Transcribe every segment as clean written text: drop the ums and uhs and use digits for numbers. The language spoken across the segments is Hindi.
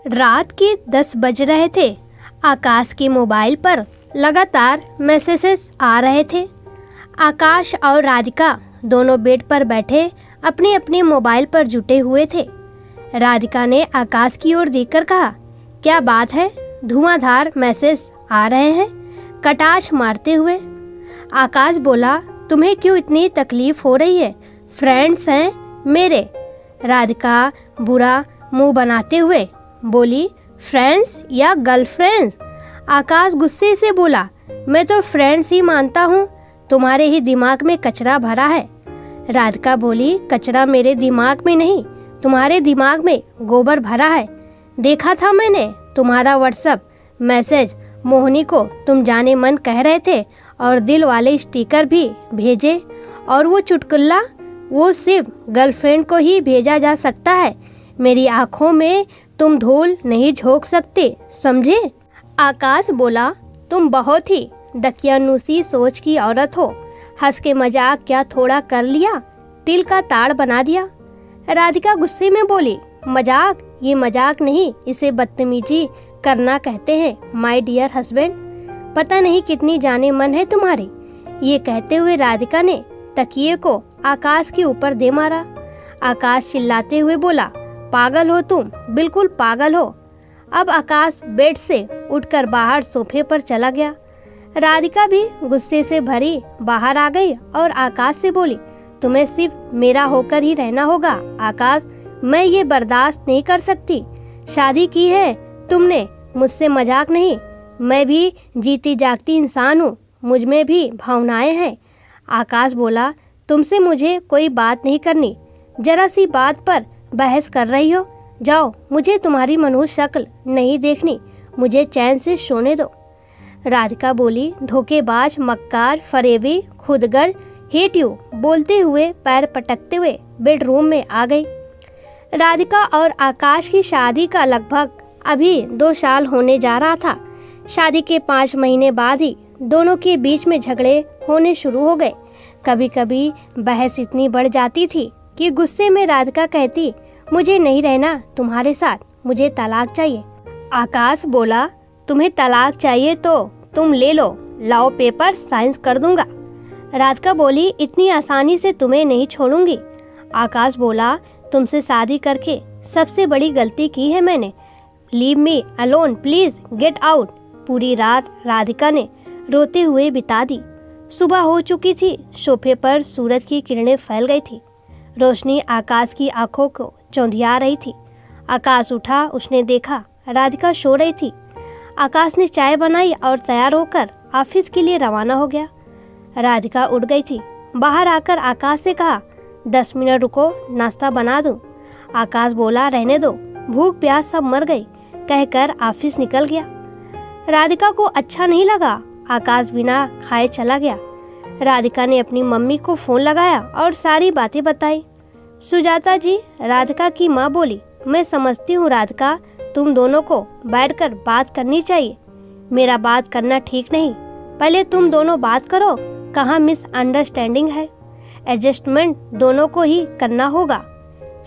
रात के 10 बज रहे थे। आकाश के मोबाइल पर लगातार मैसेजेस आ रहे थे। आकाश और राधिका दोनों बेड पर बैठे अपने अपने मोबाइल पर जुटे हुए थे। राधिका ने आकाश की ओर देखकर कहा, क्या बात है, धुआंधार मैसेज आ रहे हैं कटाक्ष मारते हुए। आकाश बोला, तुम्हें क्यों इतनी तकलीफ हो रही है, फ्रेंड्स हैं मेरे। राधिका बुरा मुंह बनाते हुए बोली, फ्रेंड्स या गर्लफ्रेंड्स। आकाश गुस्से से बोला, मैं तो फ्रेंड्स ही मानता हूँ, तुम्हारे ही दिमाग में कचरा भरा है। राधिका बोली, कचरा मेरे दिमाग में नहीं, तुम्हारे दिमाग में गोबर भरा है। देखा था मैंने तुम्हारा व्हाट्सएप मैसेज, मोहिनी को तुम जाने मन कह रहे थे और दिल वाले स्टिकर भी भेजे, और वो चुटकुला वो सिर्फ गर्लफ्रेंड को ही भेजा जा सकता है। मेरी आंखों में तुम धूल नहीं झोंक सकते, समझे। आकाश बोला, तुम बहुत ही दकियानूसी सोच की औरत हो। हंस के मजाक क्या थोड़ा कर लिया, तिल का ताड़ बना दिया। राधिका गुस्से में बोली, मजाक, ये मजाक नहीं, इसे बदतमीजी करना कहते हैं माय डियर हस्बैंड। पता नहीं कितनी जाने मन है तुम्हारी। ये कहते हुए राधिका ने तकिए को आकाश के ऊपर दे मारा। आकाश चिल्लाते हुए बोला, पागल हो तुम, बिल्कुल पागल हो। अब आकाश बेड से उठकर बाहर सोफे पर चला गया। राधिका भी गुस्से से भरी बाहर आ गई और आकाश से बोली, तुम्हें सिर्फ मेरा होकर ही रहना होगा आकाश, मैं ये बर्दाश्त नहीं कर सकती। शादी की है तुमने, मुझसे मजाक नहीं। मैं भी जीती जागती इंसान हूँ, मुझ में भी भावनाएं हैं। आकाश बोला, तुमसे मुझे कोई बात नहीं करनी, जरा सी बात पर बहस कर रही हो। जाओ, मुझे तुम्हारी मनहूस शक्ल नहीं देखनी, मुझे चैन से सोने दो। राधिका बोली, धोखेबाज, मक्कार, फरेबी, खुदगर, हेट यू बोलते हुए पैर पटकते हुए बेडरूम में आ गई। राधिका और आकाश की शादी का लगभग अभी 2 साल होने जा रहा था। शादी के 5 महीने बाद ही दोनों के बीच में झगड़े होने शुरू हो गए। कभी कभी बहस इतनी बढ़ जाती थी कि गुस्से में राधिका कहती, मुझे नहीं रहना तुम्हारे साथ, मुझे तलाक चाहिए। आकाश बोला, तुम्हें तलाक चाहिए तो तुम ले लो, लाओ पेपर साइंस कर दूंगा। राधिका बोली, इतनी आसानी से तुम्हें नहीं छोड़ूंगी। आकाश बोला, तुमसे शादी करके सबसे बड़ी गलती की है मैंने, leave me alone please, get out. पूरी रात राधिका ने रोते हुए बिता दी। सुबह हो चुकी थी, सोफे पर सूरज की किरणें फैल गई थी। रोशनी आकाश की आंखों को चौंधिया रही थी। आकाश उठा, उसने देखा राधिका सो रही थी। आकाश ने चाय बनाई और तैयार होकर ऑफिस के लिए रवाना हो गया। राधिका उठ गई थी। बाहर आकर आकाश से कहा, 10 मिनट रुको, नाश्ता बना दूं। आकाश बोला, रहने दो, भूख प्यास सब मर गई, कहकर ऑफिस निकल गया। राधिका को अच्छा नहीं लगा। आकाश बिना खाए चला गया। राधिका ने अपनी मम्मी को फोन लगाया और सारी बातें बताई। सुजाता जी, राधिका की माँ बोली, मैं समझती हूँ राधिका, तुम दोनों को बैठकर बात करनी चाहिए। मेरा बात करना ठीक नहीं, पहले तुम दोनों बात करो। कहाँ मिसअंडरस्टैंडिंग है, एडजस्टमेंट दोनों को ही करना होगा,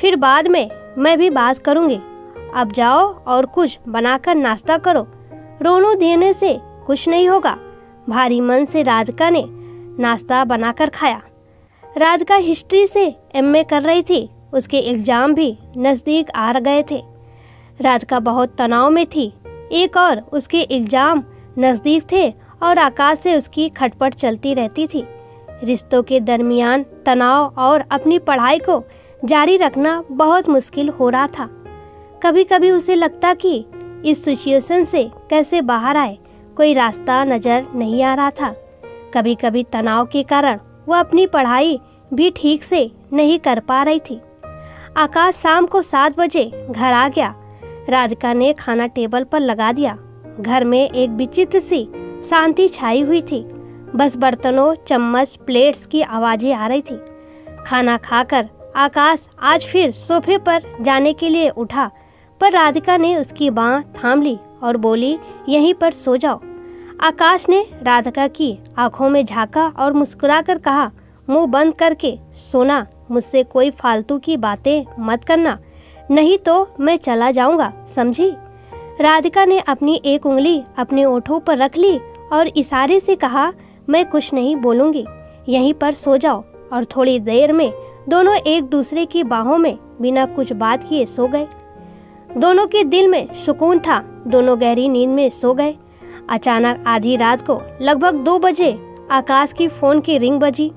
फिर बाद में मैं भी बात करूँगी। अब जाओ और कुछ बनाकर नाश्ता करो, रोने देने से कुछ नहीं होगा। भारी मन से राधिका ने नाश्ता बनाकर खाया। राधिका हिस्ट्री से एमए कर रही थी, उसके एग्जाम भी नज़दीक आ गए थे। राधिका बहुत तनाव में थी। एक और उसके एग्जाम नज़दीक थे और आकाश से उसकी खटपट चलती रहती थी। रिश्तों के दरमियान तनाव और अपनी पढ़ाई को जारी रखना बहुत मुश्किल हो रहा था। कभी कभी उसे लगता कि इस सिचुएशन से कैसे बाहर आए, कोई रास्ता नजर नहीं आ रहा था। कभी कभी तनाव के कारण वह अपनी पढ़ाई भी ठीक से नहीं कर पा रही थी। आकाश शाम को 7 बजे घर आ गया। राधिका ने खाना टेबल पर लगा दिया। घर में एक विचित्र सी शांति छाई हुई थी। बस बर्तनों, चम्मच, प्लेट्स की आवाजें आ रही थी। खाना खाकर आकाश आज फिर सोफे पर जाने के लिए उठा, पर राधिका ने उसकी बांह थाम ली और बोली, यहीं पर सो जाओ। आकाश ने राधिका की आंखों में झांका और मुस्कुराकर कहा, मुंह बंद करके सोना, मुझसे कोई फालतू की बातें मत करना, नहीं तो मैं चला जाऊंगा, समझी। राधिका ने अपनी एक उंगली अपने ओठों पर रख ली और इशारे से कहा, मैं कुछ नहीं बोलूंगी, यहीं पर सो जाओ। और थोड़ी देर में दोनों एक दूसरे की बाहों में बिना कुछ बात किए सो गए। दोनों के दिल में सुकून था, दोनों गहरी नींद में सो गए। अचानक आधी रात को लगभग 2 बजे आकाश की फोन की रिंग बजी।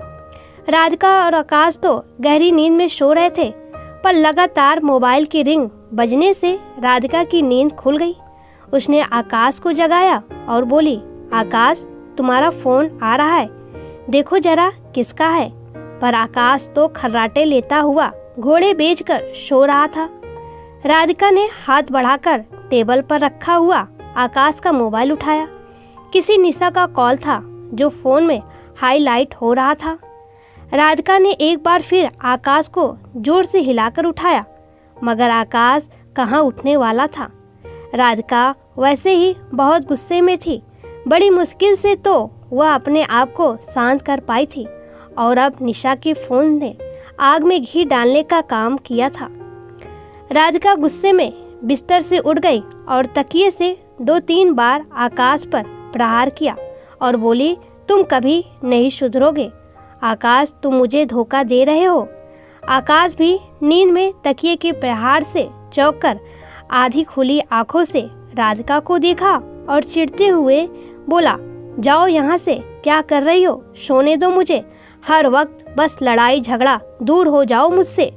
राधिका और आकाश तो गहरी नींद में सो रहे थे, पर लगातार मोबाइल की रिंग बजने से राधिका की नींद खुल गई। उसने आकाश को जगाया और बोली, आकाश, तुम्हारा फोन आ रहा है, देखो जरा किसका है। पर आकाश तो खर्राटे लेता हुआ घोड़े बेचकर सो रहा था। राधिका ने हाथ बढ़ाकर टेबल पर रखा हुआ आकाश का मोबाइल उठाया। किसी निशा का कॉल था जो फोन में हाईलाइट हो रहा था। राधिका ने एक बार फिर आकाश को जोर से हिलाकर उठाया, मगर आकाश कहाँ उठने वाला था। राधिका वैसे ही बहुत गुस्से में थी। बड़ी मुश्किल से तो वह अपने आप को शांत कर पाई थी, और अब निशा के फोन ने आग में घी डालने का काम किया था। राधिका गुस्से में बिस्तर से उठ गई और तकिए से 2-3 बार आकाश पर प्रहार किया और बोली, तुम कभी नहीं सुधरोगे। आकाश, तुम मुझे धोखा दे रहे हो। आकाश भी नींद में तकिए के प्रहार से चौंक कर आधी खुली आंखों से राधिका को देखा और चिढ़ते हुए बोला, जाओ यहाँ से, क्या कर रही हो, सोने दो मुझे, हर वक्त बस लड़ाई झगड़ा, दूर हो जाओ मुझसे।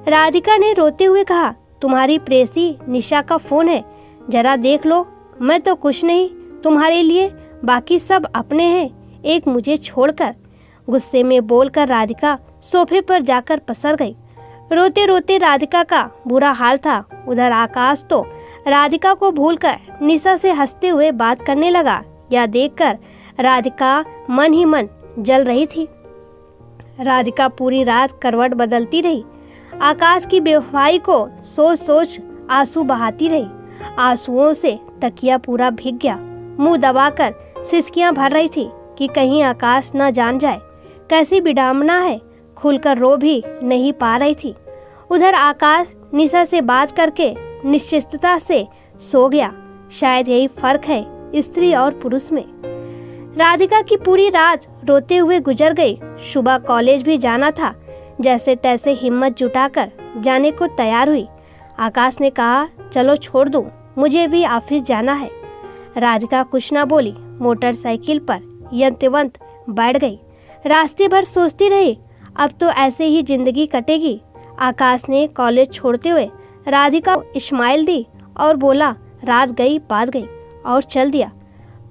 राधिका ने रोते हुए कहा, तुम्हारी प्रेसी निशा का फोन है, जरा देख लो। मैं तो कुछ नहीं तुम्हारे लिए, बाकी सब अपने हैं, एक मुझे छोड़कर। गुस्से में बोलकर राधिका सोफे पर जाकर पसर गई। रोते रोते राधिका का बुरा हाल था। उधर आकाश तो राधिका को भूलकर निशा से हंसते हुए बात करने लगा। यह देखकर राधिका मन ही मन जल रही थी। राधिका पूरी रात करवट बदलती रही। आकाश की बेवफाई को सोच सोच आंसू बहाती रही। आंसुओं से तकिया पूरा भीग गया। मुंह दबाकर सिसकियां भर रही थी कि कहीं आकाश न जान जाए। कैसी विडंबना है, खुलकर रो भी नहीं पा रही थी। उधर आकाश निशा से बात करके निश्चिंतता से सो गया। शायद यही फर्क है स्त्री और पुरुष में। राधिका की पूरी रात रोते हुए गुजर गई। सुबह कॉलेज भी जाना था। जैसे तैसे हिम्मत जुटाकर जाने को तैयार हुई। आकाश ने कहा, चलो छोड़ दूं, मुझे भी ऑफिस जाना है। राधिका कुछ न बोली, मोटरसाइकिल पर यंत्रवंत बैठ गई। रास्ते भर सोचती रही, अब तो ऐसे ही जिंदगी कटेगी। आकाश ने कॉलेज छोड़ते हुए राधिका को स्माइल दी और बोला, रात गई बात गई, और चल दिया।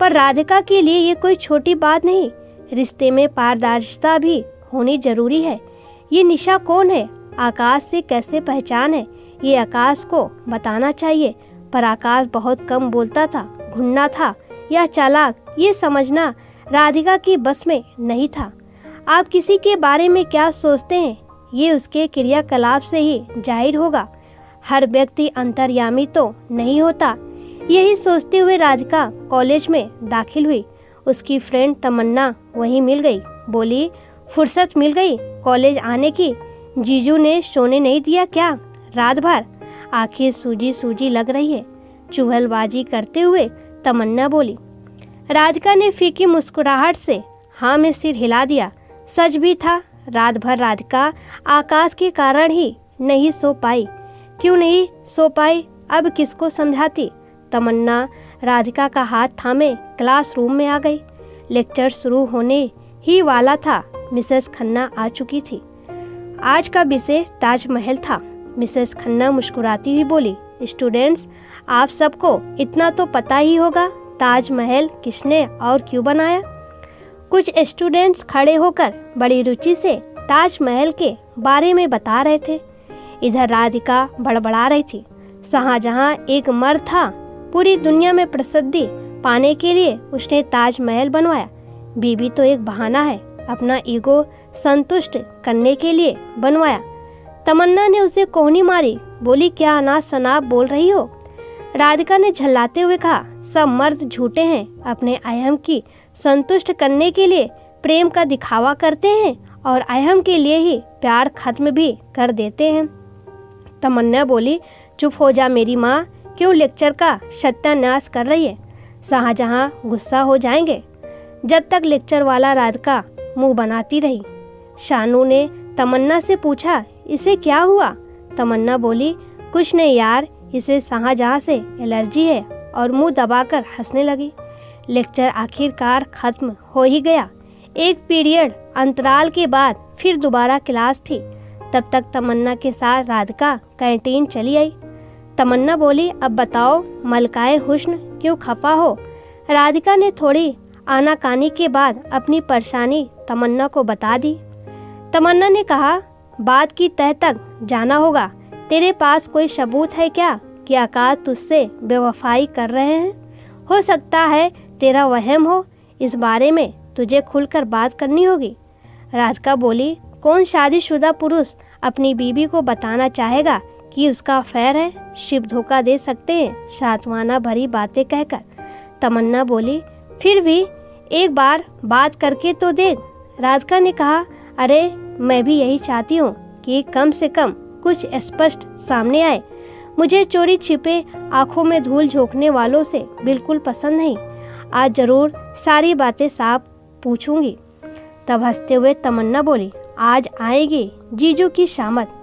पर राधिका के लिए ये कोई छोटी बात नहीं। रिश्ते में पारदर्शिता भी होनी जरूरी है। ये निशा कौन है, आकाश से कैसे पहचान है, ये आकाश को बताना चाहिए। पर आकाश बहुत कम बोलता था, घुन्ना था या चालाक, ये समझना राधिका की बस में नहीं था। आप किसी के बारे में क्या सोचते हैं, ये उसके क्रियाकलाप से ही जाहिर होगा। हर व्यक्ति अंतर्यामी तो नहीं होता। यही सोचते हुए राधिका कॉलेज में दाखिल हुई। उसकी फ्रेंड तमन्ना वहीं मिल गई। बोली, फुर्सत मिल गई कॉलेज आने की, जीजू ने सोने नहीं दिया क्या रात भर? आंखें सूजी सूजी लग रही है, चुगलबाजी करते हुए तमन्ना बोली। राधिका ने फीकी मुस्कुराहट से हाँ में सिर हिला दिया। सच भी था, रात भर राधिका आकाश के कारण ही नहीं सो पाई। क्यों नहीं सो पाई, अब किसको समझाती? तमन्ना राधिका का हाथ थामे क्लासरूम में आ गई। लेक्चर शुरू होने ही वाला था। मिसेस खन्ना आ चुकी थी। आज का विषय ताजमहल था। मिसेस खन्ना मुस्कुराती हुई बोली, स्टूडेंट्स, आप सबको इतना तो पता ही होगा ताजमहल किसने और क्यों बनाया। कुछ स्टूडेंट्स खड़े होकर बड़ी रुचि से ताजमहल के बारे में बता रहे थे। इधर राधिका बड़बड़ा रही थी। शाहजहां एक मर्द था, पूरी दुनिया में प्रसिद्धि पाने के लिए उसने ताजमहल बनवाया। बीबी तो एक बहाना है, अपना ईगो संतुष्ट करने के लिए बनवाया। तमन्ना ने उसे कोहनी मारी, बोली, क्या अनाप शनाप बोल रही हो? राधिका ने झल्लाते हुए कहा, सब मर्द झूठे हैं, अपने अहम की संतुष्ट करने के लिए प्रेम का दिखावा करते हैं और अहम के लिए ही प्यार खत्म भी कर देते हैं। तमन्ना बोली, चुप हो जा मेरी माँ, क्यों लेक्चर का सत्यानाश कर रही है? शाहजहां गुस्सा हो जाएंगे। जब तक लेक्चर वाला राधिका मुंह बनाती रही। शानू ने तमन्ना से पूछा, इसे क्या हुआ? तमन्ना बोली, कुछ नहीं यार, इसे शाहजहां से एलर्जी है, और मुंह दबाकर हंसने लगी। लेक्चर आखिरकार खत्म हो ही गया। एक पीरियड अंतराल के बाद फिर दोबारा क्लास थी। तब तक तमन्ना के साथ राधिका कैंटीन चली आई। तमन्ना बोली, अब बताओ मलकाए हुस्न क्यों खफा हो? राधिका ने थोड़ी आनाकानी के बाद अपनी परेशानी तमन्ना को बता दी। तमन्ना ने कहा, बात की तह तक जाना होगा। तेरे पास कोई सबूत है क्या कि आकाश तुझसे बेवफाई कर रहे हैं? हो सकता है तेरा वहम हो, इस बारे में तुझे खुलकर बात करनी होगी। राधिका बोली, कौन शादीशुदा पुरुष अपनी बीवी को बताना चाहेगा कि उसका अफेयर है? शिव धोखा दे सकते हैं शांतवाना भरी बातें कहकर। तमन्ना बोली, फिर भी एक बार बात करके तो देख। राधिका ने कहा, अरे मैं भी यही चाहती हूँ कि कम से कम कुछ स्पष्ट सामने आए। मुझे चोरी छिपे आंखों में धूल झोंकने वालों से बिल्कुल पसंद नहीं। आज जरूर सारी बातें साफ पूछूंगी। तब हंसते हुए तमन्ना बोली, आज आएगी जीजू की शामत।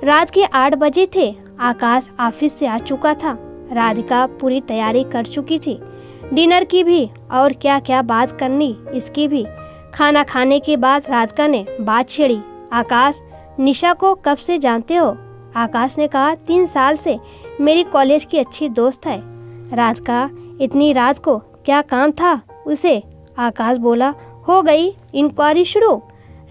रात के 8 बजे थे। आकाश ऑफिस से आ चुका था। राधिका पूरी तैयारी कर चुकी थी, डिनर की भी और क्या क्या बात करनी इसकी भी। खाना खाने के बाद राधिका ने बात छेड़ी, आकाश निशा को कब से जानते हो? आकाश ने कहा, 3 साल से, मेरी कॉलेज की अच्छी दोस्त है। राधिका, इतनी रात को क्या काम था उसे? आकाश बोला, हो गई इंक्वायरी शुरू।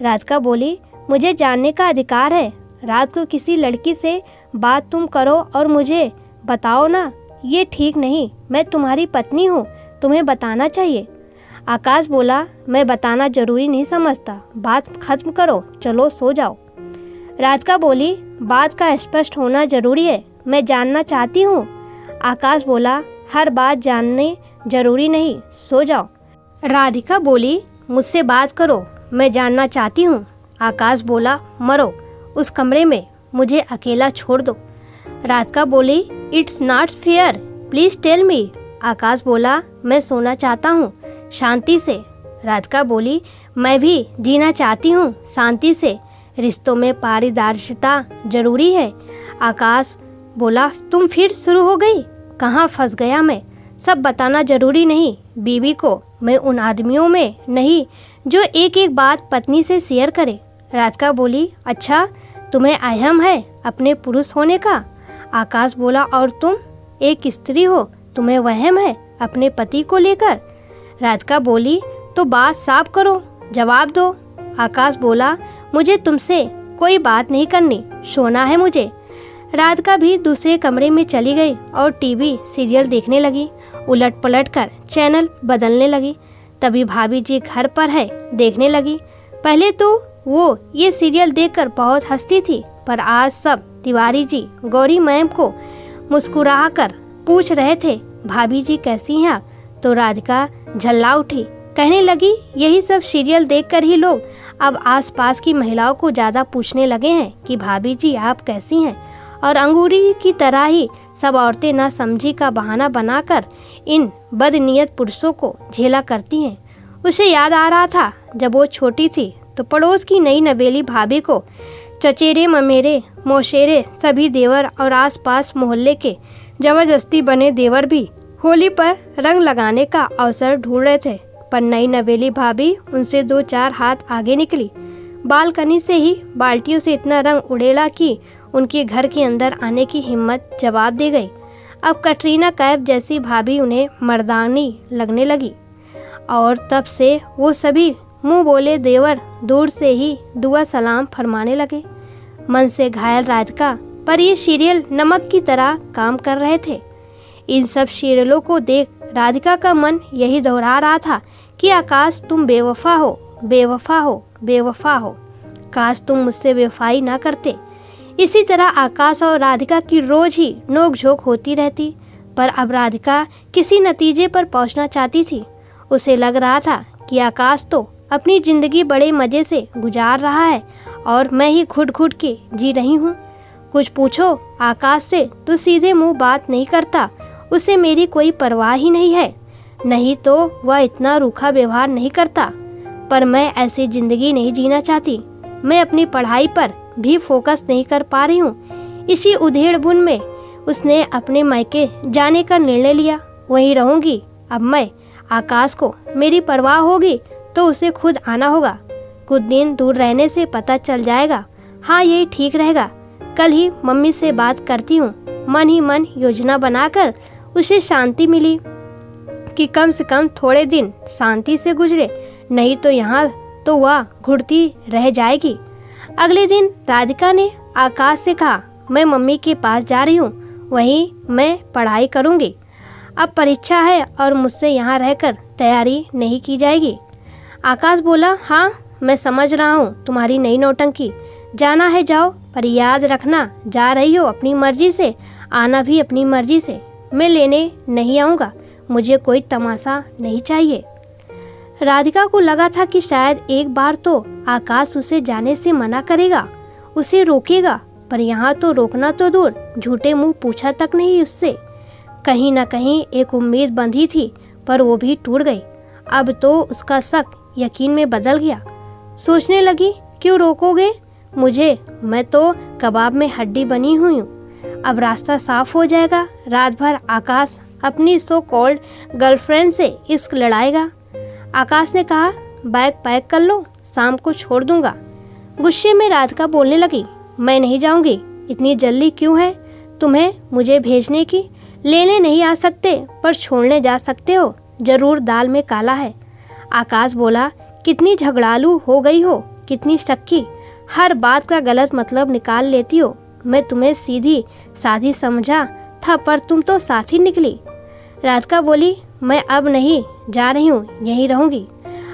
राधिका बोली, मुझे जानने का अधिकार है। रात को किसी लड़की से बात तुम करो और मुझे बताओ ना, ये ठीक नहीं। मैं तुम्हारी पत्नी हूँ, तुम्हें बताना चाहिए। आकाश बोला, मैं बताना जरूरी नहीं समझता। बात खत्म करो, चलो सो जाओ। राधिका बोली, बात का स्पष्ट होना जरूरी है, मैं जानना चाहती हूँ। आकाश बोला, हर बात जानने जरूरी नहीं, सो जाओ। राधिका बोली, मुझसे बात करो, मैं जानना चाहती हूँ। आकाश बोला, मरो उस कमरे में, मुझे अकेला छोड़ दो। राधिका बोली, it's not fair, please tell me. Akash बोला, मैं सोना चाहता हूँ शांति से। राधिका बोली, मैं भी जीना चाहती हूँ शांति से। रिश्तों में पारदर्शिता जरूरी है। आकाश बोला, तुम फिर शुरू हो गई? कहाँ फंस गया मैं? सब बताना जरूरी नहीं बीवी को। मैं उन आदमियों में नहीं जो एक एक बात पत्नी से शेयर करे। राधिका बोली, अच्छा तुम्हें अहम है अपने पुरुष होने का? आकाश बोला, और तुम एक स्त्री हो, तुम्हें वहम है अपने पति को लेकर? राधिका बोली, तो बात साफ करो, जवाब दो। आकाश बोला, मुझे तुमसे कोई बात नहीं करनी, सोना है मुझे। राधिका भी दूसरे कमरे में चली गई और टीवी सीरियल देखने लगी। उलट पलट कर चैनल बदलने लगी। तभी भाभी जी घर पर है देखने लगी। पहले तो वो ये सीरियल देखकर बहुत हंसती थी, पर आज सब तिवारी जी गौरी मैम को मुस्कुराकर पूछ रहे थे, भाभी जी कैसी हैं आप? तो राधिका झल्ला उठी, कहने लगी, यही सब सीरियल देखकर ही लोग अब आसपास की महिलाओं को ज़्यादा पूछने लगे हैं कि भाभी जी आप कैसी हैं। और अंगूरी की तरह ही सब औरतें नासमझी का बहाना बनाकर इन बदनीयत पुरुषों को झेला करती हैं। उसे याद आ रहा था जब वो छोटी थी तो पड़ोस की नई नवेली भाभी को चचेरे ममेरे मौसेरे सभी देवर और आसपास मोहल्ले के जबरदस्ती बने देवर भी होली पर रंग लगाने का अवसर ढूंढ रहे थे। पर नई नवेली भाभी उनसे 2-4 हाथ आगे निकली। बालकनी से ही बाल्टियों से इतना रंग उड़ेला कि उनके घर के अंदर आने की हिम्मत जवाब दे गई। अब कटरीना कैफ जैसी भाभी उन्हें मर्दानी लगने लगी और तब से वो सभी मुंह बोले देवर दूर से ही दुआ सलाम फरमाने लगे। मन से घायल राधिका पर ये सीरियल नमक की तरह काम कर रहे थे। इन सब सीरियलों को देख राधिका का मन यही दोहरा रहा था कि आकाश तुम बेवफा हो, बेवफा हो, बेवफा हो। काश तुम मुझसे बेवफाई ना करते। इसी तरह आकाश और राधिका की रोज ही नोक-झोंक होती रहती। पर अब राधिका किसी नतीजे पर पहुंचना चाहती थी। उसे लग रहा था कि आकाश तो अपनी जिंदगी बड़े मजे से गुजार रहा है और मैं ही घुट घुट के जी रही हूँ। कुछ पूछो आकाश से तो सीधे मुंह बात नहीं करता, उसे मेरी कोई परवाह ही नहीं है, नहीं तो वह इतना रूखा व्यवहार नहीं करता। पर मैं ऐसी जिंदगी नहीं जीना चाहती। मैं अपनी पढ़ाई पर भी फोकस नहीं कर पा रही हूँ। इसी उधेड़-बुन में उसने अपने मायके जाने का निर्णय लिया। वहीं रहूंगी। अब मैं आकाश को मेरी परवाह होगी तो उसे खुद आना होगा। कुछ दिन दूर रहने से पता चल जाएगा। हाँ, यही ठीक रहेगा। कल ही मम्मी से बात करती हूँ। मन ही मन योजना बनाकर उसे शांति मिली कि कम से कम थोड़े दिन शांति से गुजरे, नहीं तो यहाँ तो वह घुटती रह जाएगी। अगले दिन राधिका ने आकाश से कहा, मैं मम्मी के पास जा रही हूँ, वहीं मैं पढ़ाई करूँगी। अब परीक्षा है और मुझसे यहाँ रहकर तैयारी नहीं की जाएगी। आकाश बोला, हाँ मैं समझ रहा हूँ तुम्हारी नई नौटंकी। जाना है जाओ, पर याद रखना जा रही हो अपनी मर्जी से, आना भी अपनी मर्जी से। मैं लेने नहीं आऊँगा, मुझे कोई तमाशा नहीं चाहिए। राधिका को लगा था कि शायद एक बार तो आकाश उसे जाने से मना करेगा, उसे रोकेगा, पर यहाँ तो रोकना तो दूर, झूठे मुंह पूछा तक नहीं उससे। कहीं न कहीं एक उम्मीद बंधी थी, पर वो भी टूट गई। अब तो उसका शक यकीन में बदल गया। सोचने लगी, क्यों रोकोगे मुझे, मैं तो कबाब में हड्डी बनी हुई हूँ। अब रास्ता साफ हो जाएगा। रात भर आकाश अपनी सो कॉल्ड गर्लफ्रेंड से इश्क लड़ाएगा। आकाश ने कहा, बैग पैक कर लो, शाम को छोड़ दूंगा। गुस्से में राधिका बोलने लगी, मैं नहीं जाऊंगी। इतनी जल्दी क्यों है तुम्हें मुझे भेजने की? लेने नहीं आ सकते पर छोड़ने जा सकते हो, जरूर दाल में काला है। आकाश बोला, कितनी झगड़ालू हो गई हो, कितनी शक्की, हर बात का गलत मतलब निकाल लेती हो। मैं तुम्हें सीधी साधी समझा था, पर तुम तो साथी निकली। राधिका बोली, मैं अब नहीं जा रही हूँ, यहीं रहूंगी।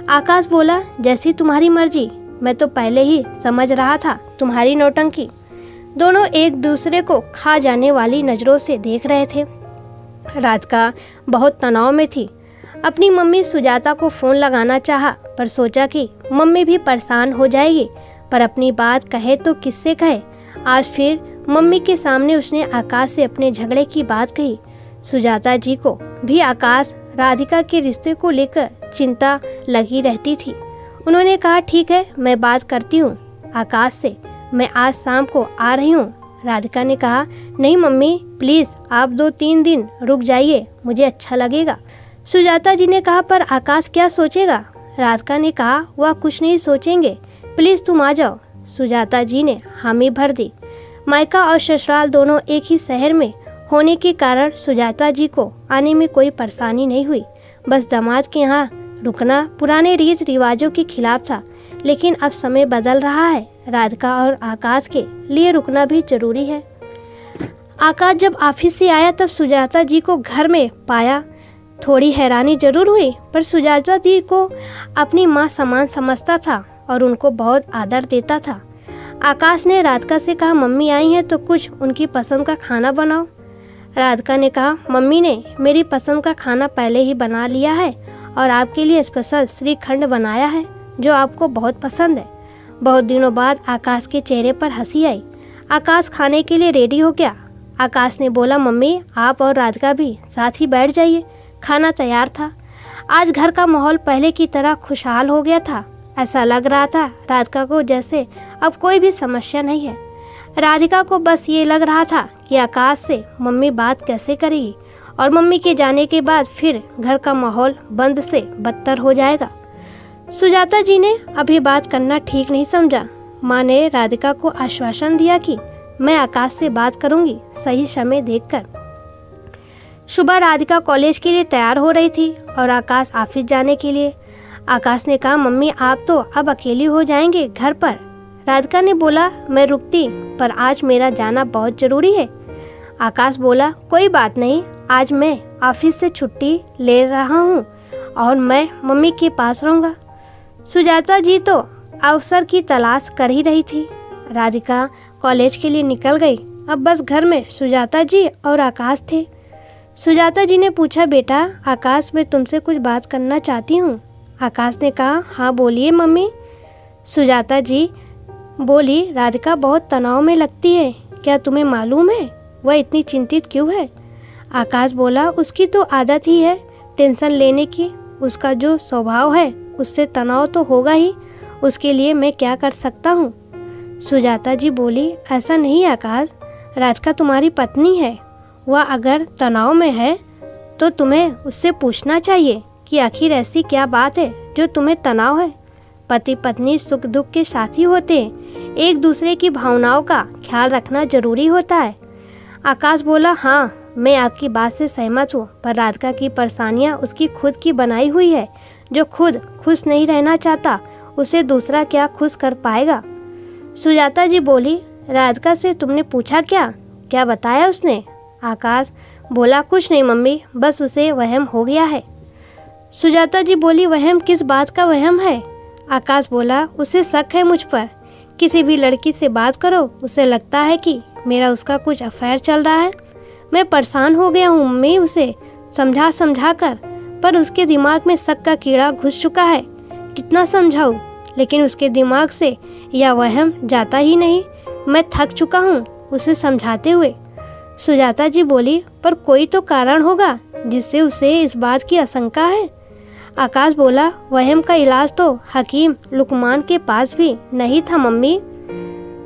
आकाश बोला, जैसी तुम्हारी मर्जी, मैं तो पहले ही समझ रहा था तुम्हारी नौटंकी। दोनों एक दूसरे को खा जाने वाली नज़रों से देख रहे थे। राधिका बहुत तनाव में थी। अपनी मम्मी सुजाता को फ़ोन लगाना चाहा, पर सोचा कि मम्मी भी परेशान हो जाएगी, पर अपनी बात कहे तो किससे कहे। आज फिर मम्मी के सामने उसने आकाश से अपने झगड़े की बात कही। सुजाता जी को भी आकाश राधिका के रिश्ते को लेकर चिंता लगी रहती थी। उन्होंने कहा, ठीक है, मैं बात करती हूँ आकाश से, मैं आज शाम को आ रही हूँ। राधिका ने कहा, नहीं मम्मी प्लीज़ आप 2-3 दिन रुक जाइए, मुझे अच्छा लगेगा। सुजाता जी ने कहा, पर आकाश क्या सोचेगा? राधिका ने कहा, वह कुछ नहीं सोचेंगे, प्लीज़ तुम आ जाओ। सुजाता जी ने हामी भर दी। मायका और ससुराल दोनों एक ही शहर में होने के कारण सुजाता जी को आने में कोई परेशानी नहीं हुई। बस दामाद के यहाँ रुकना पुराने रीत रिवाजों के खिलाफ था, लेकिन अब समय बदल रहा है। राधिका और आकाश के लिए रुकना भी जरूरी है। आकाश जब ऑफिस से आया तब सुजाता जी को घर में पाया। थोड़ी हैरानी जरूर हुई, पर सुजाता जी को अपनी माँ समान समझता था और उनको बहुत आदर देता था। आकाश ने राधिका से कहा, मम्मी आई हैं तो कुछ उनकी पसंद का खाना बनाओ। राधिका ने कहा, मम्मी ने मेरी पसंद का खाना पहले ही बना लिया है और आपके लिए स्पेशल श्रीखंड बनाया है जो आपको बहुत पसंद है। बहुत दिनों बाद आकाश के चेहरे पर हंसी आई। आकाश खाने के लिए रेडी हो गया। आकाश ने बोला, मम्मी आप और राधिका भी साथ ही बैठ जाइए। खाना तैयार था। आज घर का माहौल पहले की तरह खुशहाल हो गया था। ऐसा लग रहा था राधिका को जैसे अब कोई भी समस्या नहीं है। राधिका को बस ये लग रहा था कि आकाश से मम्मी बात कैसे करेगी और मम्मी के जाने के बाद फिर घर का माहौल बंद से बदतर हो जाएगा। सुजाता जी ने अभी बात करना ठीक नहीं समझा। माँ ने राधिका को आश्वासन दिया कि मैं आकाश से बात करूंगी सही समय देखकर। सुबह राधिका कॉलेज के लिए तैयार हो रही थी और आकाश ऑफिस जाने के लिए। आकाश ने कहा, मम्मी आप तो अब अकेली हो जाएंगे घर पर। राधिका ने बोला, मैं रुकती, पर आज मेरा जाना बहुत ज़रूरी है। आकाश बोला, कोई बात नहीं, आज मैं ऑफिस से छुट्टी ले रहा हूँ और मैं मम्मी के पास रहूँगा। सुजाता जी तो अवसर की तलाश कर ही रही थी। राधिका कॉलेज के लिए निकल गई। अब बस घर में सुजाता जी और आकाश थे। सुजाता जी ने पूछा, बेटा आकाश मैं तुमसे कुछ बात करना चाहती हूँ। आकाश ने कहा, हाँ बोलिए मम्मी। सुजाता जी बोली, राधिका बहुत तनाव में लगती है, क्या तुम्हें मालूम है वह इतनी चिंतित क्यों है? आकाश बोला, उसकी तो आदत ही है टेंशन लेने की। उसका जो स्वभाव है उससे तनाव तो होगा ही। उसके लिए मैं क्या कर सकता हूँ? सुजाता जी बोली, ऐसा नहीं आकाश, राधिका तुम्हारी पत्नी है। वह अगर तनाव में है तो तुम्हें उससे पूछना चाहिए कि आखिर ऐसी क्या बात है जो तुम्हें तनाव है। पति पत्नी सुख दुख के साथी होते हैं, एक दूसरे की भावनाओं का ख्याल रखना जरूरी होता है। आकाश बोला, हाँ मैं आपकी बात से सहमत हूँ, पर राधिका की परेशानियाँ उसकी खुद की बनाई हुई है। जो खुद खुश नहीं रहना चाहता उसे दूसरा क्या खुश कर पाएगा। सुजाता जी बोली, राधिका से तुमने पूछा क्या? क्या बताया उसने? आकाश बोला, कुछ नहीं मम्मी, बस उसे वहम हो गया है। सुजाता जी बोली, वहम? किस बात का वहम है? आकाश बोला, उसे शक है मुझ पर। किसी भी लड़की से बात करो उसे लगता है कि मेरा उसका कुछ अफेयर चल रहा है। मैं परेशान हो गया हूँ मम्मी उसे समझा कर, पर उसके दिमाग में शक का कीड़ा घुस चुका है। कितना समझाऊँ, लेकिन उसके दिमाग से यह वहम जाता ही नहीं। मैं थक चुका हूँ उसे समझाते हुए। सुजाता जी बोली, पर कोई तो कारण होगा जिससे उसे इस बात की आशंका है। आकाश बोला, वहम का इलाज तो हकीम लुकमान के पास भी नहीं था मम्मी।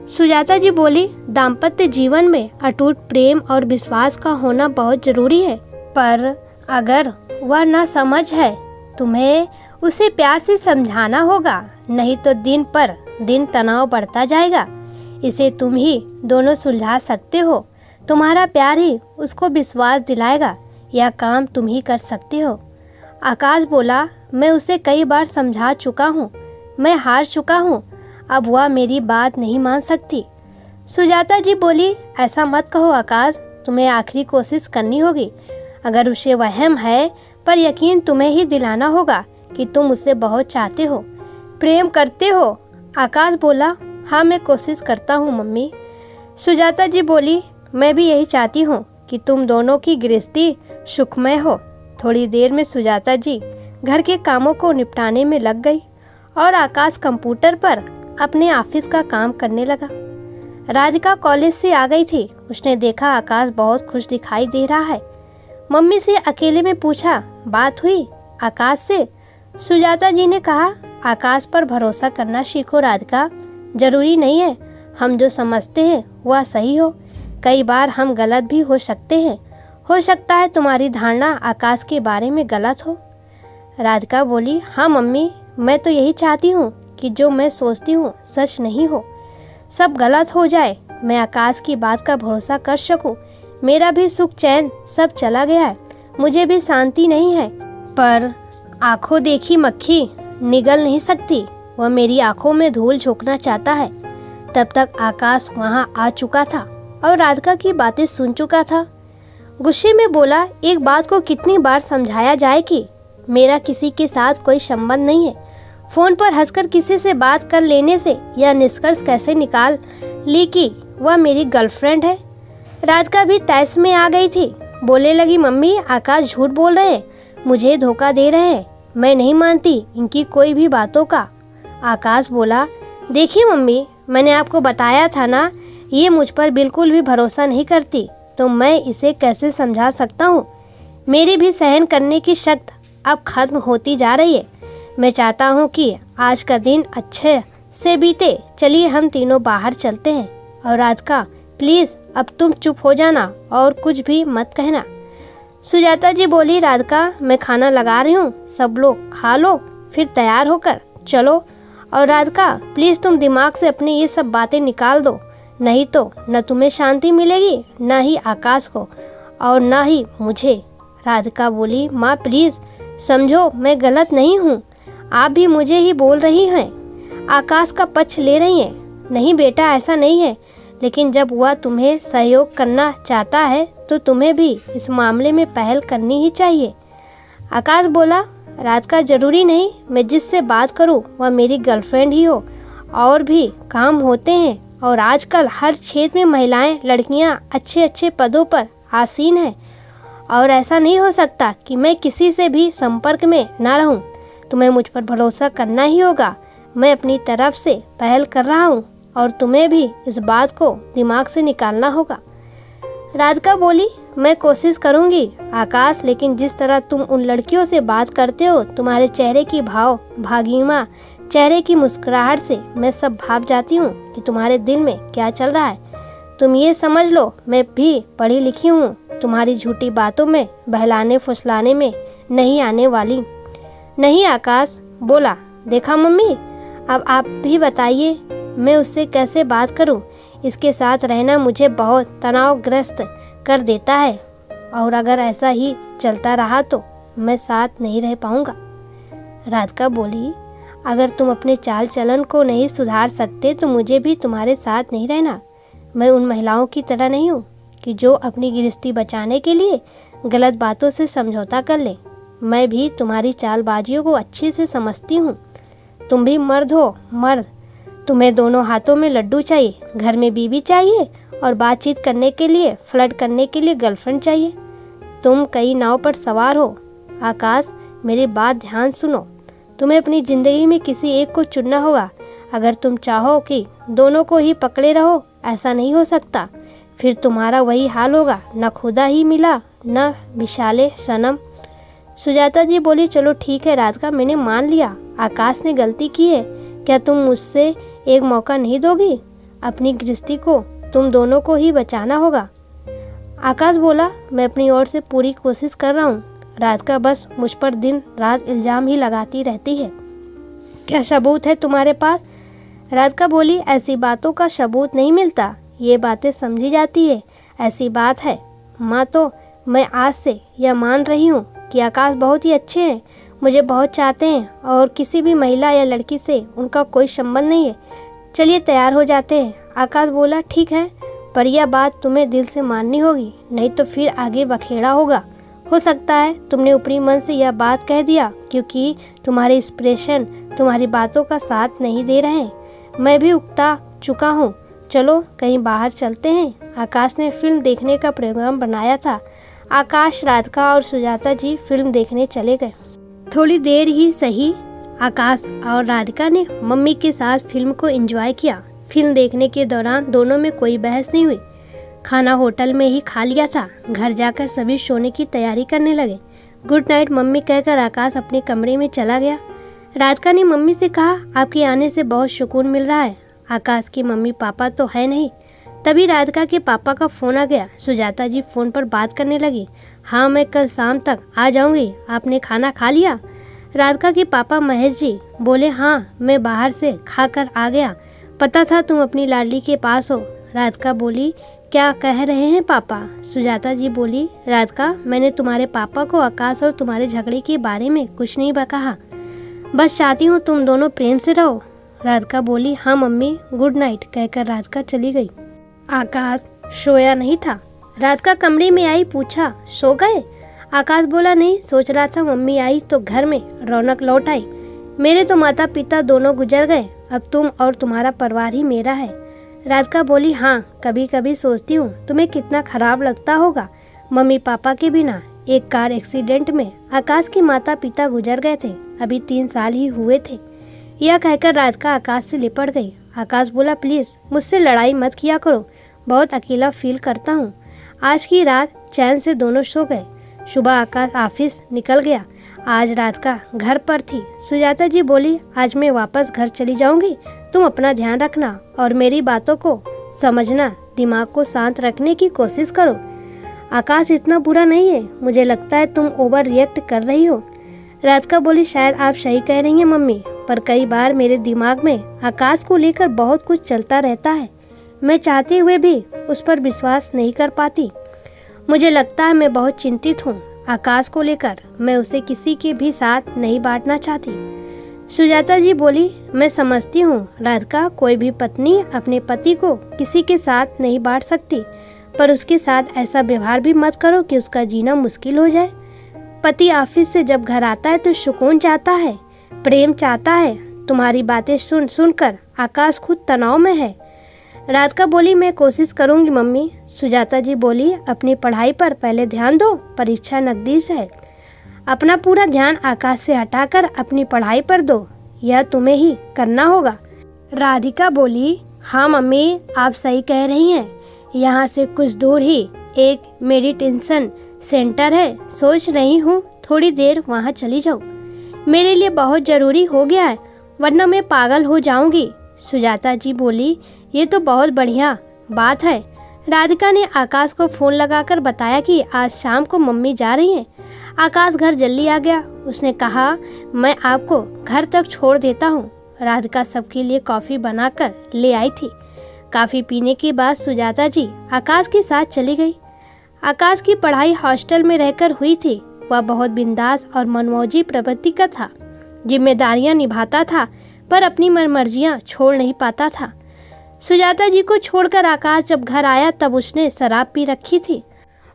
सुजाता जी बोली, दाम्पत्य जीवन में अटूट प्रेम और विश्वास का होना बहुत जरूरी है, पर अगर वह ना समझ है तुम्हें उसे प्यार से समझाना होगा, नहीं तो दिन पर दिन तनाव बढ़ता जाएगा। इसे तुम ही दोनों सुलझा सकते हो। तुम्हारा प्यार ही उसको विश्वास दिलाएगा। यह काम तुम ही कर सकते हो। आकाश बोला, मैं उसे कई बार समझा चुका हूँ, मैं हार चुका हूँ, अब वह मेरी बात नहीं मान सकती। सुजाता जी बोली, ऐसा मत कहो आकाश, तुम्हें आखिरी कोशिश करनी होगी। अगर उसे वहम है, पर यकीन तुम्हें ही दिलाना होगा कि तुम उसे बहुत चाहते हो, प्रेम करते हो। आकाश बोला, हाँ मैं कोशिश करता हूँ मम्मी। सुजाता जी बोली, मैं भी यही चाहती हूँ कि तुम दोनों की गृहस्थी सुखमय हो। थोड़ी देर में सुजाता जी घर के कामों को निपटाने में लग गई और आकाश कंप्यूटर पर अपने ऑफिस का काम करने लगा। राधिका कॉलेज से आ गई थी। उसने देखा आकाश बहुत खुश दिखाई दे रहा है। मम्मी से अकेले में पूछा, बात हुई आकाश से? सुजाता जी ने कहा, आकाश पर भरोसा करना सीखो राधिका। जरूरी नहीं है हम जो समझते हैं वह सही हो, कई बार हम गलत भी हो सकते हैं। हो सकता है तुम्हारी धारणा आकाश के बारे में गलत हो। राधिका बोली, हाँ मम्मी, मैं तो यही चाहती हूँ कि जो मैं सोचती हूँ सच नहीं हो, सब गलत हो जाए, मैं आकाश की बात का भरोसा कर सकूँ। मेरा भी सुख चैन सब चला गया है, मुझे भी शांति नहीं है, पर आंखों देखी मक्खी निगल नहीं सकती। वह मेरी आंखों में धूल झोंकना चाहता है। तब तक आकाश वहाँ आ चुका था और राधिका की बातें सुन चुका था। गुस्से में बोला, एक बात को कितनी बार समझाया जाए कि मेरा किसी के साथ कोई संबंध नहीं है। फोन पर हंसकर किसी से बात कर लेने से यह निष्कर्ष कैसे निकाल ली कि वह मेरी गर्लफ्रेंड है। राधिका भी तैश में आ गई थी। बोलने लगी, मम्मी आकाश झूठ बोल रहे हैं, मुझे धोखा दे रहे हैं, मैं नहीं मानती इनकी कोई भी बातों का। आकाश बोला, देखिए मम्मी, मैंने आपको बताया था ना, ये मुझ पर बिल्कुल भी भरोसा नहीं करती, तो मैं इसे कैसे समझा सकता हूँ। मेरी भी सहन करने की शक्ति अब खत्म होती जा रही है। मैं चाहता हूँ कि आज का दिन अच्छे से बीते। चलिए हम तीनों बाहर चलते हैं। और राधिका प्लीज़ अब तुम चुप हो जाना और कुछ भी मत कहना। सुजाता जी बोली, राधिका मैं खाना लगा रही हूँ, सब लोग खा लो फिर तैयार होकर चलो। और राधिका प्लीज़ तुम दिमाग से अपनी ये सब बातें निकाल दो, नहीं तो न तुम्हें शांति मिलेगी, न ही आकाश को, और न ही मुझे। राधिका बोली, माँ प्लीज़ समझो, मैं गलत नहीं हूँ, आप भी मुझे ही बोल रही हैं, आकाश का पक्ष ले रही हैं। नहीं बेटा, ऐसा नहीं है, लेकिन जब वह तुम्हें सहयोग करना चाहता है तो तुम्हें भी इस मामले में पहल करनी ही चाहिए। आकाश बोला, राधिका जरूरी नहीं मैं जिससे बात करूं वह मेरी गर्लफ्रेंड ही हो, और भी काम होते हैं, और आजकल हर क्षेत्र में महिलाएं लड़कियां अच्छे अच्छे पदों पर आसीन हैं, और ऐसा नहीं हो सकता कि मैं किसी से भी संपर्क में ना रहूं। तुम्हें मुझ पर भरोसा करना ही होगा। मैं अपनी तरफ से पहल कर रहा हूं और तुम्हें भी इस बात को दिमाग से निकालना होगा। राधिका बोली, मैं कोशिश करूंगी आकाश, लेकिन जिस तरह तुम उन लड़कियों से बात करते हो, तुम्हारे चेहरे की भाव भागिमा चेहरे की मुस्कुराहट से मैं सब भाप जाती हूँ कि तुम्हारे दिल में क्या चल रहा है। तुम ये समझ लो मैं भी पढ़ी लिखी हूँ, तुम्हारी झूठी बातों में बहलाने फुसलाने में नहीं आने वाली। नहीं, आकाश बोला। देखा मम्मी, अब आप भी बताइए मैं उससे कैसे बात करूं? इसके साथ रहना मुझे बहुत तनावग्रस्त कर देता है और अगर ऐसा ही चलता रहा तो मैं साथ नहीं रह पाऊंगा। राधिका बोली, अगर तुम अपने चाल चलन को नहीं सुधार सकते तो मुझे भी तुम्हारे साथ नहीं रहना। मैं उन महिलाओं की तरह नहीं हूँ कि जो अपनी गृहस्थी बचाने के लिए गलत बातों से समझौता कर ले। मैं भी तुम्हारी चालबाजियों को अच्छे से समझती हूँ। तुम भी मर्द हो, मर्द। तुम्हें दोनों हाथों में लड्डू चाहिए, घर में बीवी चाहिए और बातचीत करने के लिए, फ्लर्ट करने के लिए गर्लफ्रेंड चाहिए। तुम कई नाव पर सवार हो। आकाश, मेरी बात ध्यान सुनो। तुम्हें अपनी ज़िंदगी में किसी एक को चुनना होगा। अगर तुम चाहो कि दोनों को ही पकड़े रहो, ऐसा नहीं हो सकता। फिर तुम्हारा वही हाल होगा, न खुदा ही मिला न विशाले सनम। सुजाता जी बोली, चलो ठीक है राधिका, मैंने मान लिया आकाश ने गलती की है। क्या तुम मुझसे एक मौका नहीं दोगी? अपनी गृहस्थी को तुम दोनों को ही बचाना होगा। आकाश बोला, मैं अपनी ओर से पूरी कोशिश कर रहा हूँ। राधिका बस मुझ पर दिन रात इल्ज़ाम ही लगाती रहती है। क्या सबूत है तुम्हारे पास? राधिका बोली, ऐसी बातों का सबूत नहीं मिलता, ये बातें समझी जाती है। ऐसी बात है माँ, तो मैं आज से यह मान रही हूँ कि आकाश बहुत ही अच्छे हैं, मुझे बहुत चाहते हैं और किसी भी महिला या लड़की से उनका कोई संबंध नहीं है। चलिए तैयार हो जाते हैं। आकाश बोला, ठीक है, पर यह बात तुम्हें दिल से माननी होगी, नहीं तो फिर आगे बखेड़ा होगा। हो सकता है तुमने ऊपरी मन से यह बात कह दिया क्योंकि तुम्हारे एक्सप्रेशन तुम्हारी बातों का साथ नहीं दे रहे हैं। मैं भी उकता चुका हूँ, चलो कहीं बाहर चलते हैं। आकाश ने फिल्म देखने का प्रोग्राम बनाया था। आकाश, राधिका और सुजाता जी फिल्म देखने चले गए। थोड़ी देर ही सही, आकाश और राधिका ने मम्मी के साथ फिल्म को एंजॉय किया। फिल्म देखने के दौरान दोनों में कोई बहस नहीं हुई। खाना होटल में ही खा लिया था। घर जाकर सभी सोने की तैयारी करने लगे। गुड नाइट मम्मी कहकर आकाश अपने कमरे में चला गया। राधिका ने मम्मी से कहा, आपके आने से बहुत सुकून मिल रहा है। आकाश की मम्मी पापा तो है नहीं। तभी राधिका के पापा का फ़ोन आ गया। सुजाता जी फ़ोन पर बात करने लगी। हाँ, मैं कल शाम तक आ जाऊंगी। आपने खाना खा लिया? राधिका के पापा महेश जी बोले, हाँ, मैं बाहर से खा कर आ गया। पता था तुम अपनी लाडली के पास हो। राधिका बोली, क्या कह रहे हैं पापा? सुजाता जी बोली, राधिका, मैंने तुम्हारे पापा को आकाश और तुम्हारे झगड़े के बारे में कुछ नहीं कहा, बस चाहती हूँ तुम दोनों प्रेम से रहो। राधिका बोली, हाँ मम्मी, गुड नाइट कहकर राधिका चली गई। आकाश सोया नहीं था। राधिका कमरे में आई, पूछा, सो गए? आकाश बोला, नहीं, सोच रहा था मम्मी आई तो घर में रौनक लौट आई। मेरे तो माता पिता दोनों गुजर गए, अब तुम और तुम्हारा परिवार ही मेरा है। राधिका बोली, हाँ, कभी कभी सोचती हूँ तुम्हें कितना खराब लगता होगा मम्मी पापा के बिना। एक कार एक्सीडेंट में आकाश के माता पिता गुजर गए थे, अभी 3 साल ही हुए थे। यह कहकर राधिका आकाश से लिपट गई। आकाश बोला, प्लीज़ मुझसे लड़ाई मत किया करो, बहुत अकेला फील करता हूँ। आज की रात चैन से दोनों सो गए। सुबह आकाश ऑफिस निकल गया। आज राधिका घर पर थी। सुजाता जी बोली, आज मैं वापस घर चली जाऊंगी, तुम अपना ध्यान रखना और मेरी बातों को समझना, दिमाग को शांत रखने की कोशिश करो। आकाश इतना बुरा नहीं है, मुझे लगता है तुम ओवर रिएक्ट कर रही हो। राधिका बोली, शायद आप सही कह रही हैं मम्मी, पर कई बार मेरे दिमाग में आकाश को लेकर बहुत कुछ चलता रहता है। मैं चाहते हुए भी उस पर विश्वास नहीं कर पाती। मुझे लगता है मैं बहुत चिंतित हूँ आकाश को लेकर। मैं उसे किसी के भी साथ नहीं बांटना चाहती। सुजाता जी बोली, मैं समझती हूँ राधिका, कोई भी पत्नी अपने पति को किसी के साथ नहीं बांट सकती, पर उसके साथ ऐसा व्यवहार भी मत करो कि उसका जीना मुश्किल हो जाए। पति ऑफिस से जब घर आता है तो सुकून चाहता है, प्रेम चाहता है। तुम्हारी बातें सुन सुनकर आकाश खुद तनाव में है। राधिका बोली, मैं कोशिश करूंगी मम्मी। सुजाता जी बोली, अपनी पढ़ाई पर पहले ध्यान दो, परीक्षा नजदीक है। अपना पूरा ध्यान आकाश से हटाकर अपनी पढ़ाई पर दो, यह तुम्हें ही करना होगा। राधिका बोली, हाँ मम्मी, आप सही कह रही हैं। यहाँ से कुछ दूर ही एक मेडिटेशन सेंटर है, सोच रही हूँ थोड़ी देर वहाँ चली जाऊँ। मेरे लिए बहुत ज़रूरी हो गया है, वरना मैं पागल हो जाऊँगी। सुजाता जी बोली, ये तो बहुत बढ़िया बात है। राधिका ने आकाश को फ़ोन लगाकर बताया कि आज शाम को मम्मी जा रही हैं। आकाश घर जल्दी आ गया। उसने कहा, मैं आपको घर तक छोड़ देता हूँ। राधिका सबके लिए कॉफ़ी बनाकर ले आई थी। कॉफ़ी पीने के बाद सुजाता जी आकाश के साथ चली गई। आकाश की पढ़ाई हॉस्टल में रहकर हुई थी। वह बहुत बिंदास और मनमौजी प्रवृत्ति का था। जिम्मेदारियां निभाता था, पर अपनी मनमर्जियां छोड़ नहीं पाता था। सुजाता जी को छोड़कर आकाश जब घर आया तब उसने शराब पी रखी थी।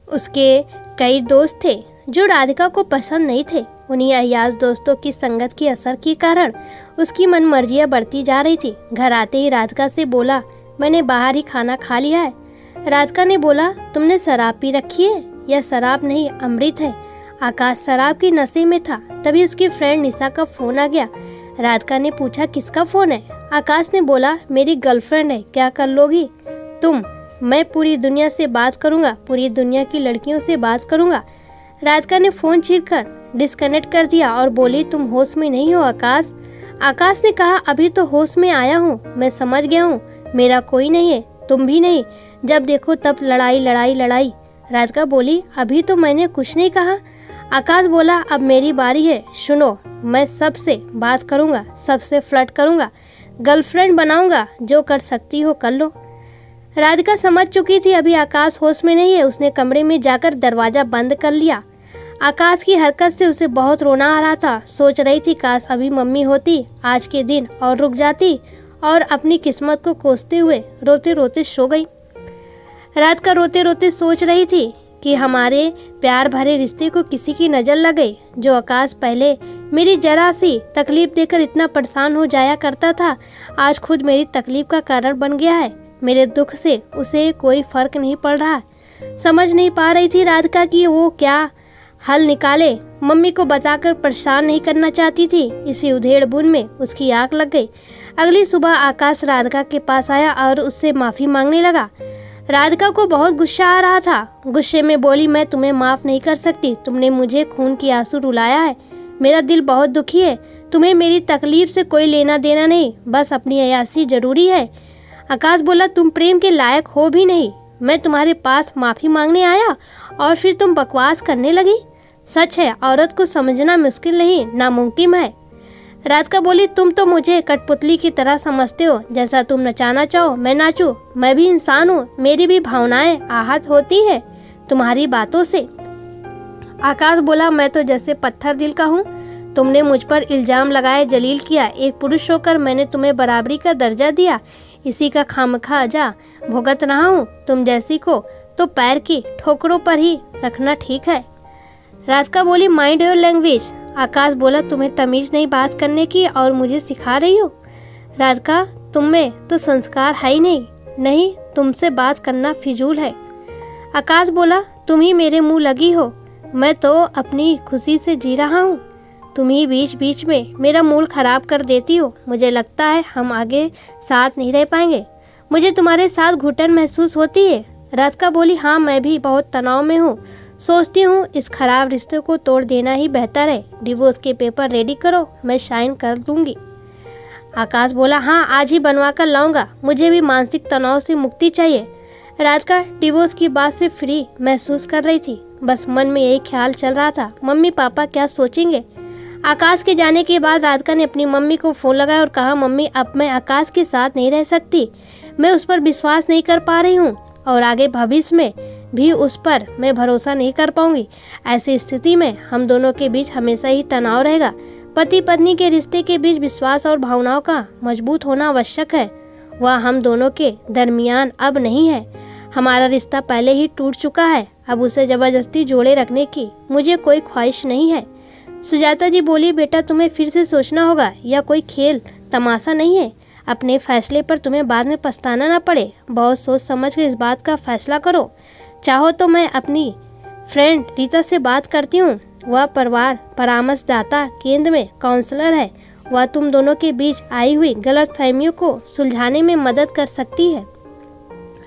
उसके कई दोस्त थे जो राधिका को पसंद नहीं थे। उन्हीं अयाज दोस्तों की संगत के असर के कारण उसकी मनमर्जियां बढ़ती जा रही थी। घर आते ही राधिका से बोला, मैंने बाहर ही खाना खा लिया है। राधिका ने बोला, तुमने शराब पी रखी है? यह शराब नहीं, अमृत है। आकाश शराब के नशे में था। तभी उसकी फ्रेंड निशा का फोन आ गया। राधिका ने पूछा, किसका फोन है? आकाश ने बोला, मेरी गर्लफ्रेंड है, क्या कर लोगी तुम? मैं पूरी दुनिया से बात करूंगा, पूरी दुनिया की लड़कियों से बात करूंगा। राधिका ने फोन चीरकर डिस्कनेक्ट कर दिया और बोली, तुम होश में नहीं हो आकाश। आकाश ने कहा, अभी तो होश में आया हूँ, मैं समझ गया हूँ मेरा कोई नहीं है, तुम भी नहीं, जब देखो तब लड़ाई लड़ाई लड़ाई। राधिका बोली, अभी तो मैंने कुछ नहीं कहा। आकाश बोला, अब मेरी बारी है, सुनो, मैं सबसे बात करूंगा, सबसे फ्लर्ट करूंगा, गर्लफ्रेंड बनाऊंगा, जो कर सकती हो कर लो। राधिका समझ चुकी थी अभी आकाश होश में नहीं है। उसने कमरे में जाकर दरवाजा बंद कर लिया। आकाश की हरकत से उसे बहुत रोना आ रहा था। सोच रही थी, काश अभी मम्मी होती आज के दिन और रुक जाती, और अपनी किस्मत को कोसते हुए रोते रोते सो गई। राधिका रोते रोते सोच रही थी कि हमारे प्यार भरे रिश्ते को किसी की नज़र लग गई। जो आकाश पहले मेरी जरा सी तकलीफ देकर इतना परेशान हो जाया करता था, आज खुद मेरी तकलीफ का कारण बन गया है। मेरे दुख से उसे कोई फर्क नहीं पड़ रहा। समझ नहीं पा रही थी राधिका कि वो क्या हल निकाले। मम्मी को बताकर परेशान नहीं करना चाहती थी। इसी उधेड़-बुन में उसकी आग लग गई। अगली सुबह आकाश राधिका के पास आया और उससे माफ़ी मांगने लगा। राधिका को बहुत गुस्सा आ रहा था। गुस्से में बोली, मैं तुम्हें माफ़ नहीं कर सकती, तुमने मुझे खून की आंसू रुलाया है, मेरा दिल बहुत दुखी है, तुम्हें मेरी तकलीफ से कोई लेना देना नहीं, बस अपनी अय्याशी जरूरी है। आकाश बोला, तुम प्रेम के लायक हो भी नहीं, मैं तुम्हारे पास माफ़ी मांगने आया और फिर तुम बकवास करने लगी। सच है, औरत को समझना मुश्किल नहीं, नामुमकिन है। राधिका बोली, तुम तो मुझे कठपुतली की तरह समझते हो, जैसा तुम नचाना चाहो मैं नाचूं। मैं भी इंसान हूँ, मेरी भी भावनाएं आहत होती है तुम्हारी बातों से। आकाश बोला, मैं तो जैसे पत्थर दिल का हूँ। तुमने मुझ पर इल्जाम लगाए, जलील किया, एक पुरुष होकर मैंने तुम्हें बराबरी का दर्जा दिया, इसी का खामखा अजा भुगत रहा हूँ। तुम जैसी को तो पैर की ठोकरों पर ही रखना ठीक है। राधिका बोली, माइंड योर लैंग्वेज। आकाश बोला, तुम्हें तमीज नहीं बात करने की और मुझे सिखा रही हो? राधिका, तुम में तो संस्कार है ही नहीं, तुमसे बात करना फिजूल है। आकाश बोला, तुम ही मेरे मुंह लगी हो, मैं तो अपनी खुशी से जी रहा हूँ, तुम ही बीच बीच में मेरा मूड खराब कर देती हो। मुझे लगता है हम आगे साथ नहीं रह पाएंगे, मुझे तुम्हारे साथ घुटन महसूस होती है। राधिका बोली, हाँ मैं भी बहुत तनाव में हूँ, सोचती हूँ इस खराब रिश्ते को तोड़ देना ही बेहतर है। डिवोर्स के पेपर रेडी करो, मैं साइन कर दूंगी। आकाश बोला, हाँ आज ही बनवा कर लाऊंगा, मुझे भी मानसिक तनाव से मुक्ति चाहिए। राधिका डिवोर्स की बात से फ्री महसूस कर रही थी, बस मन में यही ख्याल चल रहा था, मम्मी पापा क्या सोचेंगे। आकाश के जाने के बाद राधिका ने अपनी मम्मी को फ़ोन लगाया और कहा, मम्मी अब मैं आकाश के साथ नहीं रह सकती, मैं उस पर विश्वास नहीं कर पा रही हूँ और आगे भविष्य में भी उस पर मैं भरोसा नहीं कर पाऊंगी। ऐसी स्थिति में हम दोनों के बीच हमेशा ही तनाव रहेगा। पति पत्नी के रिश्ते के बीच विश्वास और भावनाओं का मजबूत होना आवश्यक है, वह हम दोनों के दरमियान अब नहीं है। हमारा रिश्ता पहले ही टूट चुका है, अब उसे जबरदस्ती जोड़े रखने की मुझे कोई ख्वाहिश नहीं है। सुजाता जी बोली, बेटा तुम्हें फिर से सोचना होगा, यह कोई खेल तमाशा नहीं है, अपने फैसले पर तुम्हें बाद में पछताना ना पड़े, बहुत सोच समझ कर इस बात का फैसला करो। चाहो तो मैं अपनी फ्रेंड रीता से बात करती हूँ, वह परिवार परामर्शदाता केंद्र में काउंसलर है, वह तुम दोनों के बीच आई हुई गलतफहमियों को सुलझाने में मदद कर सकती है।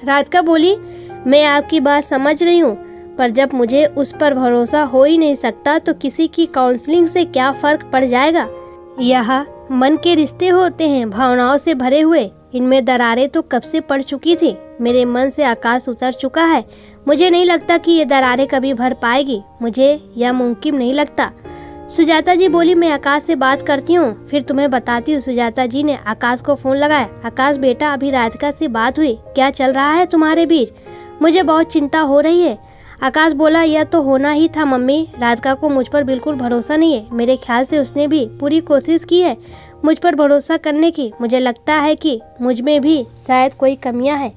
राधिका बोली, मैं आपकी बात समझ रही हूँ, पर जब मुझे उस पर भरोसा हो ही नहीं सकता तो किसी की काउंसलिंग से क्या फर्क पड़ जाएगा। यह मन के रिश्ते होते हैं, भावनाओं से भरे हुए। इनमें दरारें तो कब से पड़ चुकी थी। मेरे मन से आकाश उतर चुका है। मुझे नहीं लगता कि ये दरारें कभी भर पाएगी। मुझे यह मुमकिन नहीं लगता। सुजाता जी बोली, मैं आकाश से बात करती हूँ, फिर तुम्हें बताती हूँ। सुजाता जी ने आकाश को फोन लगाया। आकाश बेटा, अभी राधिका से बात हुई, क्या चल रहा है तुम्हारे बीच? मुझे बहुत चिंता हो रही है। आकाश बोला, यह तो होना ही था मम्मी। राधिका को मुझ पर बिल्कुल भरोसा नहीं है। मेरे ख्याल से उसने भी पूरी कोशिश की है मुझ पर भरोसा करने की। मुझे लगता है कि मुझ में भी शायद कोई कमियां हैं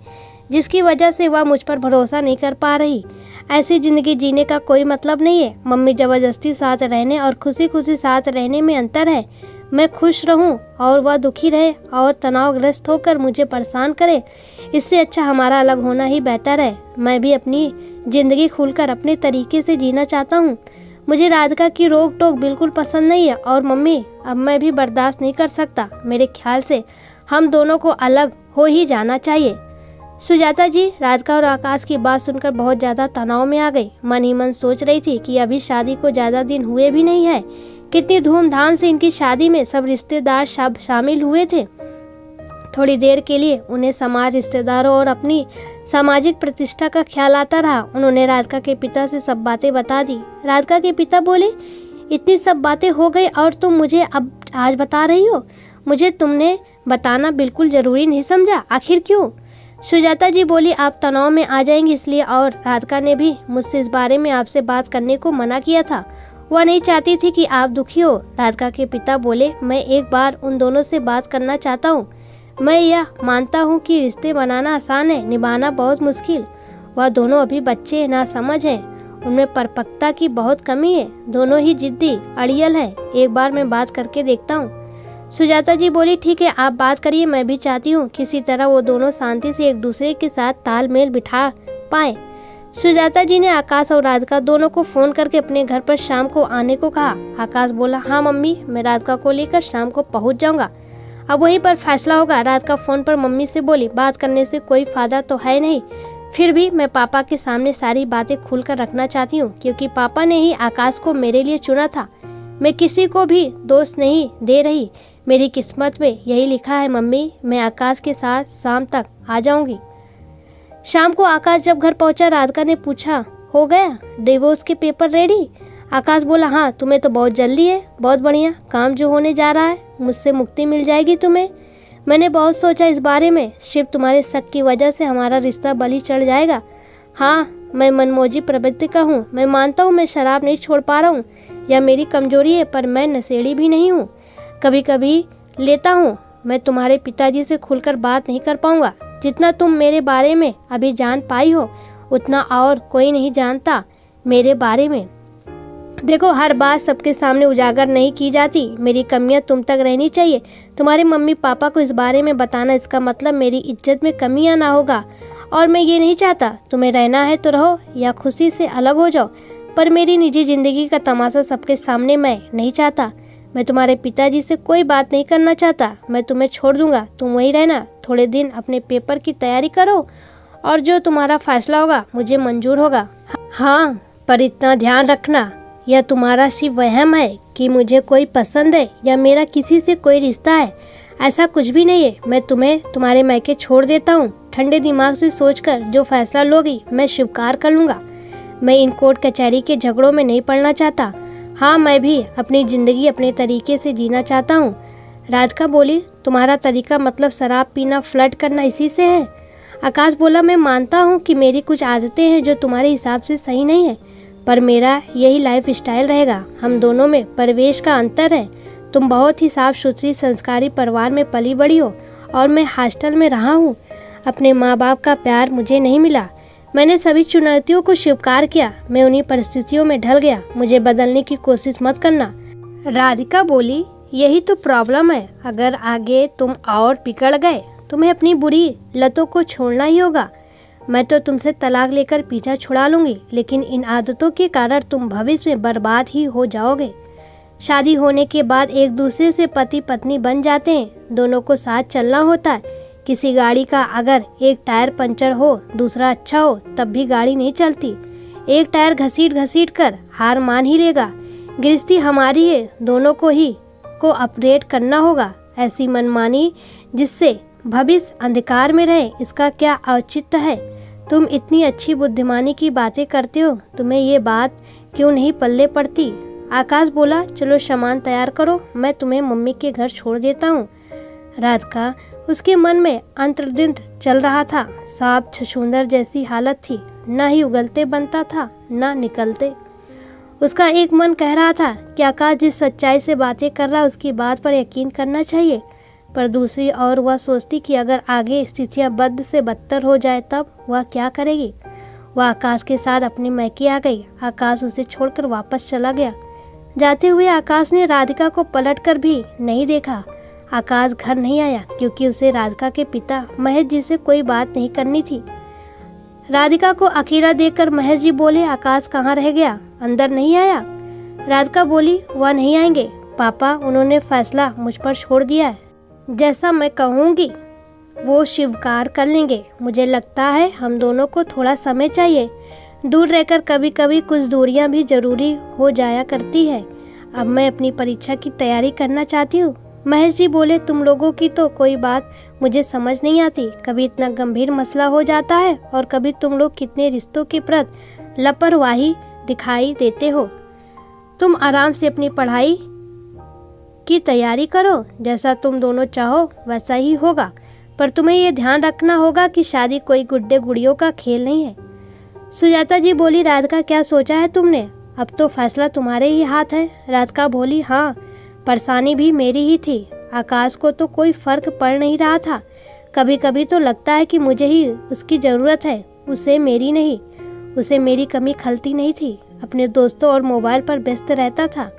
जिसकी वजह से वह मुझ पर भरोसा नहीं कर पा रही। ऐसी ज़िंदगी जीने का कोई मतलब नहीं है मम्मी। ज़बरदस्ती साथ रहने और खुशी खुशी साथ रहने में अंतर है। मैं खुश रहूं और वह दुखी रहे और तनावग्रस्त होकर मुझे परेशान करे, इससे अच्छा हमारा अलग होना ही बेहतर है। मैं भी अपनी ज़िंदगी खुलकर अपने तरीके से जीना चाहता हूँ। मुझे राधिका की रोक टोक बिल्कुल पसंद नहीं है और मम्मी, अब मैं भी बर्दाश्त नहीं कर सकता। मेरे ख्याल से हम दोनों को अलग हो ही जाना चाहिए। सुजाता जी राधिका और आकाश की बात सुनकर बहुत ज़्यादा तनाव में आ गई। मन ही मन सोच रही थी कि अभी शादी को ज़्यादा दिन हुए भी नहीं है। कितनी धूमधाम से इनकी शादी में सब रिश्तेदार शामिल हुए थे। थोड़ी देर के लिए उन्हें समाज, रिश्तेदारों और अपनी सामाजिक प्रतिष्ठा का ख्याल आता रहा। उन्होंने राधिका के पिता से सब बातें बता दी। राधिका के पिता बोले, इतनी सब बातें हो गई और तुम मुझे अब आज बता रही हो? मुझे तुमने बताना बिल्कुल ज़रूरी नहीं समझा, आखिर क्यों? सुजाता जी बोली, आप तनाव में आ जाएंगी इसलिए, और राधिका ने भी मुझसे इस बारे में आपसे बात करने को मना किया था। वह नहीं चाहती थी कि आप दुखी हो। राधिका के पिता बोले, मैं एक बार उन दोनों से बात करना चाहता हूँ। मैं यह मानता हूँ कि रिश्ते बनाना आसान है, निभाना बहुत मुश्किल। वह दोनों अभी बच्चे नासमझ हैं, उनमें परिपक्वता की बहुत कमी है। दोनों ही जिद्दी अड़ियल है। एक बार मैं बात करके देखता हूँ। सुजाता जी बोली, ठीक है, आप बात करिए। मैं भी चाहती हूँ किसी तरह वो दोनों शांति से एक दूसरे के साथ तालमेल बिठा पाएं। सुजाता जी ने आकाश और राधिका दोनों को फोन करके अपने घर पर शाम को आने को कहा। आकाश बोला, हाँ मम्मी, मैं राधिका को लेकर शाम को पहुँच जाऊँगा। अब वहीं पर फैसला होगा। राधिका फोन पर मम्मी से बोली, बात करने से कोई फायदा तो है नहीं, फिर भी मैं पापा के सामने सारी बातें खुलकर रखना चाहती हूँ, क्योंकि पापा ने ही आकाश को मेरे लिए चुना था। मैं किसी को भी दोष नहीं दे रही। मेरी किस्मत में यही लिखा है मम्मी। मैं आकाश के साथ शाम तक आ जाऊंगी। शाम को आकाश जब घर पहुंचा, राधिका ने पूछा, हो गया डिवोर्स के पेपर रेडी? आकाश बोला, हाँ, तुम्हें तो बहुत जल्दी है। बहुत बढ़िया काम जो होने जा रहा है, मुझसे मुक्ति मिल जाएगी तुम्हें। मैंने बहुत सोचा इस बारे में। सिर्फ तुम्हारे शक की वजह से हमारा रिश्ता बलि चढ़ जाएगा। हाँ, मैं मनमौजी प्रवृत्ति का हूँ। मैं मानता हूँ मैं शराब नहीं छोड़ पा रहा हूँ, यह मेरी कमजोरी है, पर मैं नशेड़ी भी नहीं हूँ। कभी कभी लेता हूँ। मैं तुम्हारे पिताजी से खुलकर बात नहीं कर पाऊँगा। जितना तुम मेरे बारे में अभी जान पाई हो, उतना और कोई नहीं जानता मेरे बारे में। देखो, हर बात सबके सामने उजागर नहीं की जाती। मेरी कमियां तुम तक रहनी चाहिए। तुम्हारे मम्मी पापा को इस बारे में बताना, इसका मतलब मेरी इज्जत में कमियां ना होगा। और मैं ये नहीं चाहता। तुम्हें रहना है तो रहो या खुशी से अलग हो जाओ, पर मेरी निजी जिंदगी का तमाशा सबके सामने मैं नहीं चाहता। मैं तुम्हारे पिताजी से कोई बात नहीं करना चाहता। मैं तुम्हें छोड़ दूंगा, तुम वहीं रहना। थोड़े दिन अपने पेपर की तैयारी करो और जो तुम्हारा फैसला होगा मुझे मंजूर होगा। हाँ, पर इतना ध्यान रखना, यह तुम्हारा सिर्फ वहम है कि मुझे कोई पसंद है या मेरा किसी से कोई रिश्ता है। ऐसा कुछ भी नहीं है। मैं तुम्हें तुम्हारे मायके छोड़ देता हूँ। ठंडे दिमाग से सोचकर जो फैसला लोगी मैं स्वीकार कर लूँगा। मैं इन कोर्ट कचहरी के झगड़ों में नहीं पड़ना चाहता। हाँ, मैं भी अपनी ज़िंदगी अपने तरीके से जीना चाहता हूँ। राधिका बोली, तुम्हारा तरीका मतलब शराब पीना, फ्लर्ट करना, इसी से है? आकाश बोला, मैं मानता हूँ कि मेरी कुछ आदतें हैं जो तुम्हारे हिसाब से सही नहीं है, पर मेरा यही लाइफ स्टाइल रहेगा। हम दोनों में परिवेश का अंतर है। तुम बहुत ही साफ सुथरी संस्कारी परिवार में पली बड़ी हो और मैं हॉस्टल में रहा हूँ। अपने माँ बाप का प्यार मुझे नहीं मिला। मैंने सभी चुनौतियों को स्वीकार किया। मैं उन्हीं परिस्थितियों में ढल गया। मुझे बदलने की कोशिश मत करना। राधिका बोली, यही तो प्रॉब्लम है। अगर आगे तुम और बिगड़ गए, तुम्हें अपनी बुरी लतों को छोड़ना ही होगा। मैं तो तुमसे तलाक लेकर पीछा छुड़ा लूंगी, लेकिन इन आदतों के कारण तुम भविष्य में बर्बाद ही हो जाओगे। शादी होने के बाद एक दूसरे से पति पत्नी बन जाते हैं। दोनों को साथ चलना होता है। किसी गाड़ी का अगर एक टायर पंचर हो, दूसरा अच्छा हो, तब भी गाड़ी नहीं चलती। एक टायर घसीट घसीट कर हार मान ही लेगा। गृहस्थी हमारी है, दोनों को ही को अपग्रेड करना होगा। ऐसी मनमानी जिससे भविष्य अंधकार में रहे, इसका क्या औचित्य है। तुम इतनी अच्छी बुद्धिमानी की बातें करते हो, तुम्हें ये बात क्यों नहीं पल्ले पड़ती। आकाश बोला, चलो सामान तैयार करो, मैं तुम्हें मम्मी के घर छोड़ देता हूँ। राधिका, उसके मन में अंतर्द्वंद चल रहा था। सांप छछूंदर जैसी हालत थी, न ही उगलते बनता था न निकलते। उसका एक मन कह रहा था कि आकाश जिस सच्चाई से बातें कर रहा है उसकी बात पर यकीन करना चाहिए, पर दूसरी ओर वह सोचती कि अगर आगे स्थितियां बद से बदतर हो जाए तब वह क्या करेगी। वह आकाश के साथ अपनी मैके आ गई। आकाश उसे छोड़कर वापस चला गया। जाते हुए आकाश ने राधिका को पलटकर भी नहीं देखा। आकाश घर नहीं आया क्योंकि उसे राधिका के पिता महेश जी से कोई बात नहीं करनी थी। राधिका को अकेला देखकर महेश जी बोले, आकाश कहाँ रह गया, अंदर नहीं आया। राधिका बोली, वह नहीं आएंगे पापा, उन्होंने फैसला मुझ पर छोड़ दिया है। जैसा मैं कहूँगी वो स्वीकार कर लेंगे। मुझे लगता है हम दोनों को थोड़ा समय चाहिए। दूर रहकर कभी कभी कुछ दूरियां भी जरूरी हो जाया करती है। अब मैं अपनी परीक्षा की तैयारी करना चाहती हूँ। महेश जी बोले, तुम लोगों की तो कोई बात मुझे समझ नहीं आती। कभी इतना गंभीर मसला हो जाता है और कभी तुम लोग कितने रिश्तों के प्रति लापरवाही दिखाई देते हो। तुम आराम से अपनी पढ़ाई की तैयारी करो, जैसा तुम दोनों चाहो वैसा ही होगा, पर तुम्हें ये ध्यान रखना होगा कि शादी कोई गुड्डे गुड़ियों का खेल नहीं है। सुजाता जी बोली, राधिका क्या सोचा है तुमने, अब तो फैसला तुम्हारे ही हाथ है। राधिका बोली, हाँ, परेशानी भी मेरी ही थी। आकाश को तो कोई फर्क पड़ नहीं रहा था। कभी कभी तो लगता है कि मुझे ही उसकी ज़रूरत है, उसे मेरी नहीं। उसे मेरी कमी खलती नहीं थी, अपने दोस्तों और मोबाइल पर व्यस्त रहता था।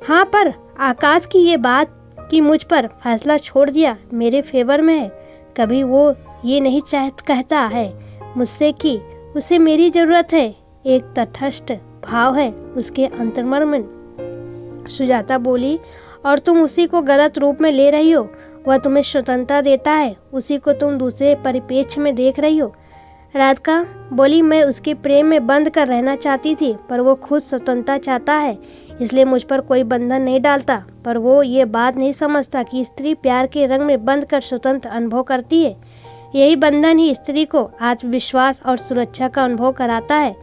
हाँ, पर आकाश की ये बात कि मुझ पर फैसला छोड़ दिया मेरे फेवर में है। कभी वो ये नहीं कहता है मुझसे कि उसे मेरी ज़रूरत है। एक तटस्थ भाव है उसके अंतर्मन में। सुजाता बोली, और तुम उसी को गलत रूप में ले रही हो। वह तुम्हें स्वतंत्रता देता है, उसी को तुम दूसरे परिप्रेक्ष्य में देख रही हो। राधिका बोली, मैं उसके प्रेम में बंद कर रहना चाहती थी, पर वो खुद स्वतंत्रता चाहता है, इसलिए मुझ पर कोई बंधन नहीं डालता। पर वो ये बात नहीं समझता कि स्त्री प्यार के रंग में बंध कर स्वतंत्र अनुभव करती है। यही बंधन ही स्त्री को आत्मविश्वास और सुरक्षा का अनुभव कराता है।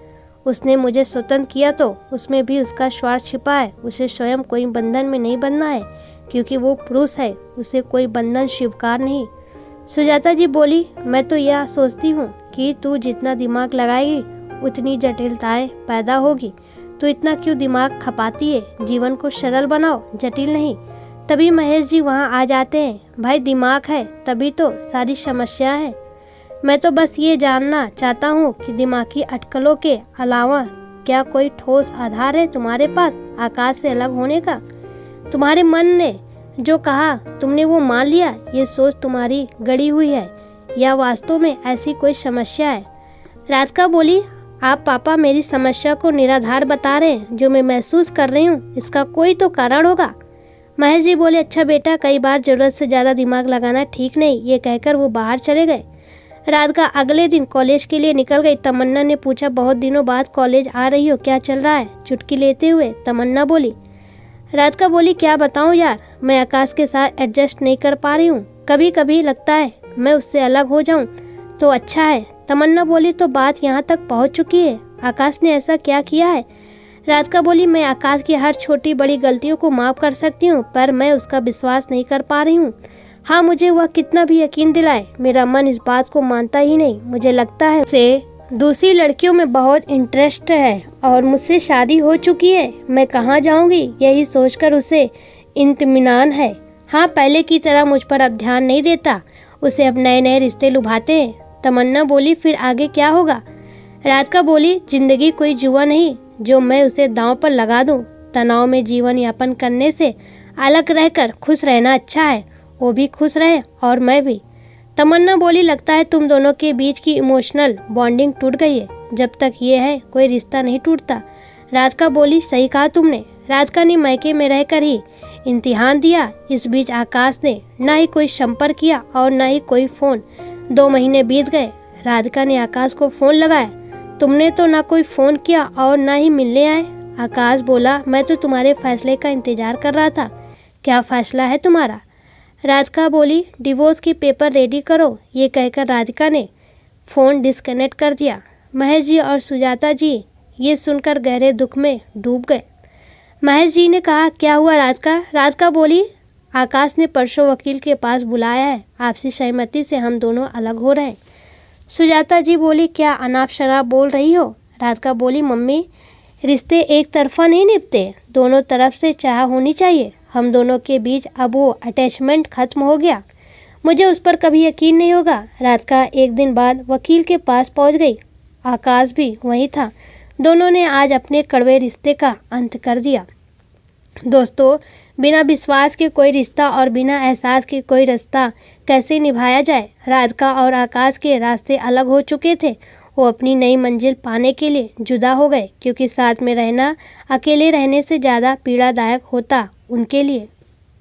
उसने मुझे स्वतंत्र किया तो उसमें भी उसका स्वार्थ छिपा है। उसे स्वयं कोई बंधन में नहीं बंधना है, क्योंकि वो पुरुष है, उसे कोई बंधन स्वीकार नहीं। सुजाता जी बोली, मैं तो यह सोचती हूँ कि तू जितना दिमाग लगाएगी उतनी जटिलताएं पैदा होगी। तू इतना क्यों दिमाग खपाती है, जीवन को सरल बनाओ, जटिल नहीं। तभी महेश जी वहाँ आ जाते हैं। भाई, दिमाग है तभी तो सारी समस्याएं हैं। मैं तो बस ये जानना चाहता हूँ कि दिमागी अटकलों के अलावा क्या कोई ठोस आधार है तुम्हारे पास आकाश से अलग होने का। तुम्हारे मन ने जो कहा तुमने वो मान लिया, ये सोच तुम्हारी गड़ी हुई है या वास्तव में ऐसी कोई समस्या है। राधिका बोली, आप पापा मेरी समस्या को निराधार बता रहे हैं। जो मैं महसूस कर रही हूँ इसका कोई तो कारण होगा। महेश जी बोले, अच्छा बेटा, कई बार जरूरत से ज़्यादा दिमाग लगाना ठीक नहीं। ये कहकर वो बाहर चले गए। राधिका अगले दिन कॉलेज के लिए निकल गई। तमन्ना ने पूछा, बहुत दिनों बाद कॉलेज आ रही हो, क्या चल रहा है। चुटकी लेते हुए तमन्ना बोली। राधिका बोली, क्या बताऊँ यार, मैं आकाश के साथ एडजस्ट नहीं कर पा रही हूँ। कभी कभी लगता है मैं उससे अलग हो जाऊँ तो अच्छा है। तमन्ना बोली, तो बात यहाँ तक पहुँच चुकी है, आकाश ने ऐसा क्या किया है। राधिका बोली, मैं आकाश की हर छोटी बड़ी गलतियों को माफ़ कर सकती हूँ, पर मैं उसका विश्वास नहीं कर पा रही हूँ। हाँ, मुझे वह कितना भी यकीन दिलाए, मेरा मन इस बात को मानता ही नहीं। मुझे लगता है उसे दूसरी लड़कियों में बहुत इंटरेस्ट है और मुझसे शादी हो चुकी है। मैं कहाँ जाऊँगी यही सोचकर उसे इत्मीनान है। हाँ, पहले की तरह मुझ पर अब ध्यान नहीं देता। उसे अब नए नए रिश्ते लुभाते हैं। तमन्ना बोली, फिर आगे क्या होगा। राधिका बोली, जिंदगी कोई जुआ नहीं जो मैं उसे दांव पर लगा दूं। तनाव में जीवन यापन करने से अलग रहकर खुश रहना अच्छा है। वो भी खुश रहे और मैं भी। तमन्ना बोली, लगता है तुम दोनों के बीच की इमोशनल बॉन्डिंग टूट गई है। जब तक ये है कोई रिश्ता नहीं टूटता। राधिका बोली, सही कहा तुमने। राधिका ने मायके में रहकर ही इम्तिहान दिया। इस बीच आकाश ने ना ही कोई संपर्क किया और ना ही कोई फ़ोन। 2 महीने बीत गए। राधिका ने आकाश को फ़ोन लगाया। तुमने तो ना कोई फ़ोन किया और ना ही मिलने आए। आकाश बोला, मैं तो तुम्हारे फैसले का इंतज़ार कर रहा था। क्या फ़ैसला है तुम्हारा? राधिका बोली, डिवोर्स की पेपर रेडी करो। ये कहकर राधिका ने फ़ोन डिस्कनेक्ट कर दिया। महेश जी और सुजाता जी ये सुनकर गहरे दुख में डूब गए। महेश जी ने कहा, क्या हुआ राधिका? राधिका बोली, आकाश ने परसों वकील के पास बुलाया है। आपसी सहमति से हम दोनों अलग हो रहे हैं। सुजाता जी बोली, क्या अनाप शनाप बोल रही हो? राधिका बोली, मम्मी रिश्ते एक तरफा नहीं निपटे, दोनों तरफ से चाह होनी चाहिए। हम दोनों के बीच अब वो अटैचमेंट खत्म हो गया। मुझे उस पर कभी यकीन नहीं होगा। राधिका एक दिन बाद वकील के पास पहुंच गई। आकाश भी वहीं था। दोनों ने आज अपने कड़वे रिश्ते का अंत कर दिया। दोस्तों, बिना विश्वास के कोई रिश्ता और बिना एहसास के कोई रास्ता कैसे निभाया जाए? राधिका और आकाश के रास्ते अलग हो चुके थे। वो अपनी नई मंजिल पाने के लिए जुदा हो गए, क्योंकि साथ में रहना अकेले रहने से ज़्यादा पीड़ादायक होता उनके लिए।